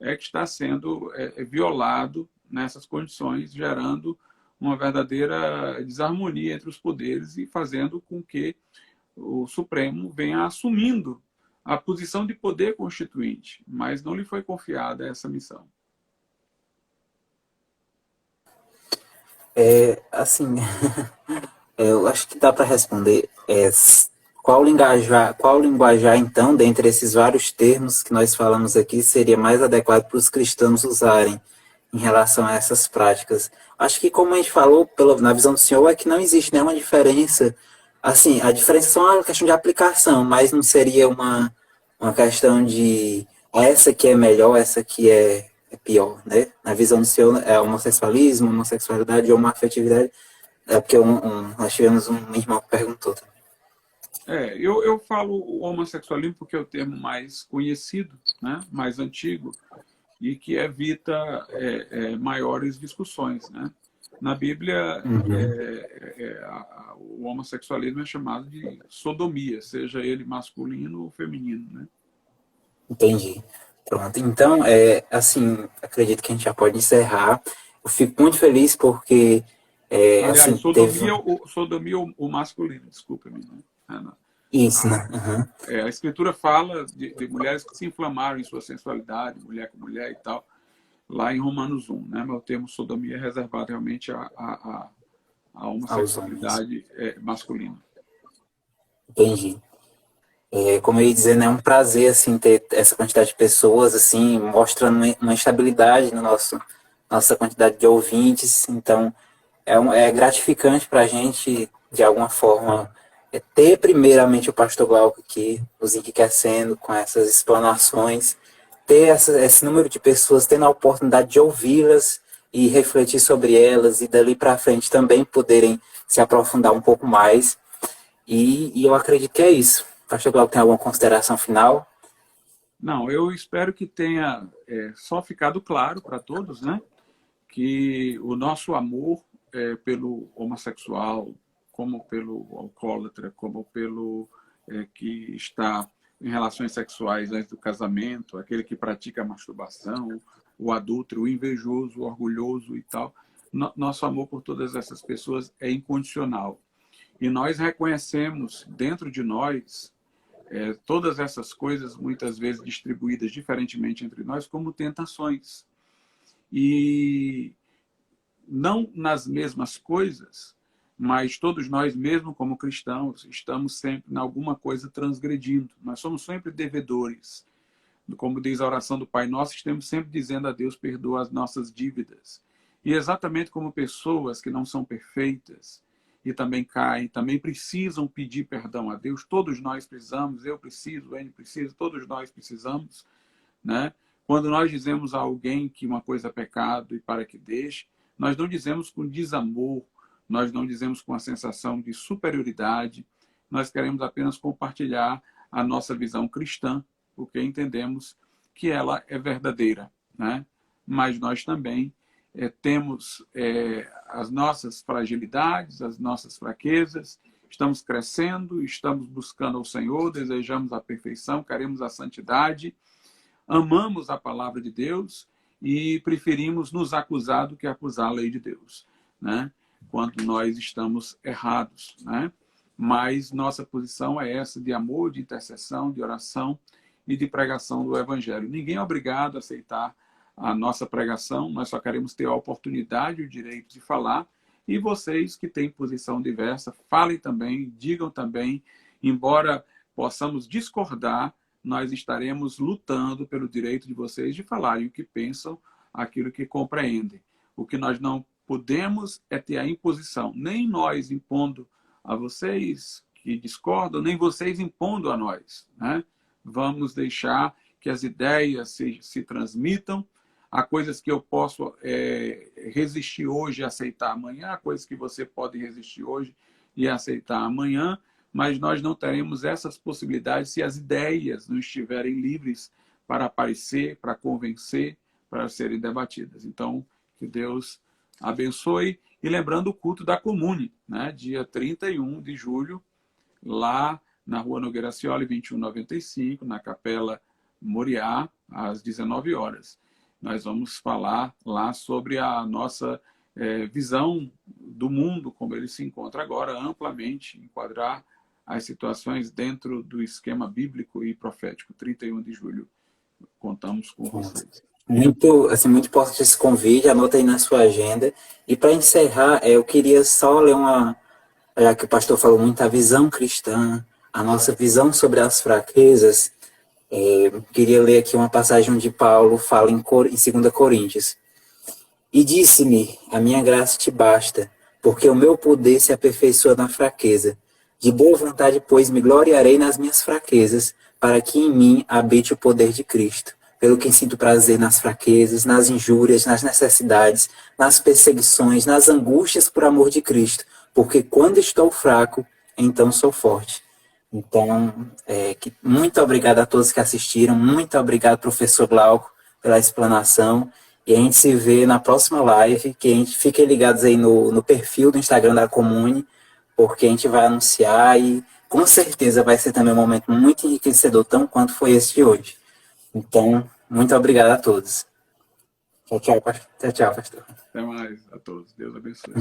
é que está sendo violado nessas condições, gerando uma verdadeira desarmonia entre os poderes e fazendo com que o Supremo venha assumindo a posição de poder constituinte, mas não lhe foi confiada essa missão. Assim, eu acho que dá para responder. Qual linguajar, então, dentre esses vários termos que nós falamos aqui, seria mais adequado para os cristãos usarem em relação a essas práticas? Acho que, como a gente falou, na visão do senhor, é que não existe nenhuma diferença. Assim, a diferença é só uma questão de aplicação, mas não seria uma questão de essa que é melhor, essa que é pior, né? Na visão do senhor, é homossexualismo, homossexualidade ou homoafetividade. É porque nós tivemos um irmão que perguntou também. Eu falo o homossexualismo porque é o termo mais conhecido, né? Mais antigo, e que evita maiores discussões. Né? Na Bíblia, o homossexualismo é chamado de sodomia, seja ele masculino ou feminino. Né? Entendi. Pronto. Então, assim, acredito que a gente já pode encerrar. Eu fico muito feliz porque... Aliás, assim, sodomia o masculino, desculpa-me. Né? Isso, né? Uhum. A Escritura fala de mulheres que se inflamaram em sua sensualidade, mulher com mulher e tal, lá em Romanos 1. Né? Mas o termo sodomia é reservado realmente à homossexualidade masculina. Entendi. Como eu ia dizer, né, é um prazer assim, ter essa quantidade de pessoas assim, mostrando uma estabilidade na nossa quantidade de ouvintes. Então, é gratificante para a gente, de alguma forma, ter primeiramente o pastor Glauco aqui, nos enriquecendo com essas explanações, ter esse número de pessoas tendo a oportunidade de ouvi-las e refletir sobre elas, e dali para frente também poderem se aprofundar um pouco mais. E eu acredito que é isso. Pastor Glauco, tem alguma consideração final? Não, eu espero que tenha só ficado claro para todos, né, que o nosso amor pelo homossexual, como pelo alcoólatra, como pelo que está em relações sexuais antes do casamento, aquele que pratica a masturbação, o adúltero, o invejoso, o orgulhoso e tal. Nosso amor por todas essas pessoas é incondicional. E nós reconhecemos dentro de nós todas essas coisas, muitas vezes distribuídas diferentemente entre nós, como tentações. E não nas mesmas coisas, mas todos nós, mesmo como cristãos, estamos sempre em alguma coisa transgredindo. Nós somos sempre devedores. Como diz a oração do Pai Nosso, estamos sempre dizendo a Deus, perdoa as nossas dívidas. E exatamente como pessoas que não são perfeitas e também caem, também precisam pedir perdão a Deus, todos nós precisamos, eu preciso, o N precisa, todos nós precisamos. Né? Quando nós dizemos a alguém que uma coisa é pecado e para que deixe, Nós não dizemos com desamor, nós não dizemos com a sensação de superioridade, nós queremos apenas compartilhar a nossa visão cristã, porque entendemos que ela é verdadeira, né? Mas nós também temos as nossas fragilidades, as nossas fraquezas, estamos crescendo, estamos buscando ao Senhor, desejamos a perfeição, queremos a santidade, amamos a palavra de Deus e preferimos nos acusar do que acusar a lei de Deus, né? Quando nós estamos errados, né? Mas nossa posição é essa de amor, de intercessão, de oração e de pregação do Evangelho. Ninguém é obrigado a aceitar a nossa pregação, nós só queremos ter a oportunidade e o direito de falar, e vocês que têm posição diversa, falem também, digam também, embora possamos discordar, nós estaremos lutando pelo direito de vocês de falarem o que pensam, aquilo que compreendem. O que nós não podemos é ter a imposição, nem nós impondo a vocês que discordam, nem vocês impondo a nós, né? Vamos deixar que as ideias se transmitam. Há coisas que eu posso resistir hoje e aceitar amanhã, há coisas que você pode resistir hoje e aceitar amanhã, mas nós não teremos essas possibilidades se as ideias não estiverem livres para aparecer, para convencer, para serem debatidas. Então, que Deus abençoe. E lembrando o culto da Comune, né? Dia 31 de julho, lá na Rua Nogueira Scioli, 2195, na Capela Moriá, às 19 horas. Nós vamos falar lá sobre a nossa visão do mundo, como ele se encontra agora, amplamente, enquadrar as situações dentro do esquema bíblico e profético. 31 de julho, contamos com vocês. Muito, assim, muito importante esse convite, anota aí na sua agenda. E para encerrar, eu queria só ler já que o pastor falou muito, a visão cristã, a nossa visão sobre as fraquezas. Queria ler aqui uma passagem onde Paulo fala em 2 Coríntios. E disse-me, a minha graça te basta, porque o meu poder se aperfeiçoa na fraqueza. De boa vontade, pois, me gloriarei nas minhas fraquezas, para que em mim habite o poder de Cristo. Pelo que sinto prazer nas fraquezas, nas injúrias, nas necessidades, nas perseguições, nas angústias por amor de Cristo. Porque quando estou fraco, então sou forte. Então, muito obrigado a todos que assistiram, muito obrigado, professor Glauco, pela explanação, e a gente se vê na próxima live, que a gente fiquem ligados aí no perfil do Instagram da Comune, porque a gente vai anunciar e com certeza vai ser também um momento muito enriquecedor, tão quanto foi esse de hoje. Então, muito obrigado a todos. Tchau, tchau, pastor. Até mais a todos. Deus abençoe.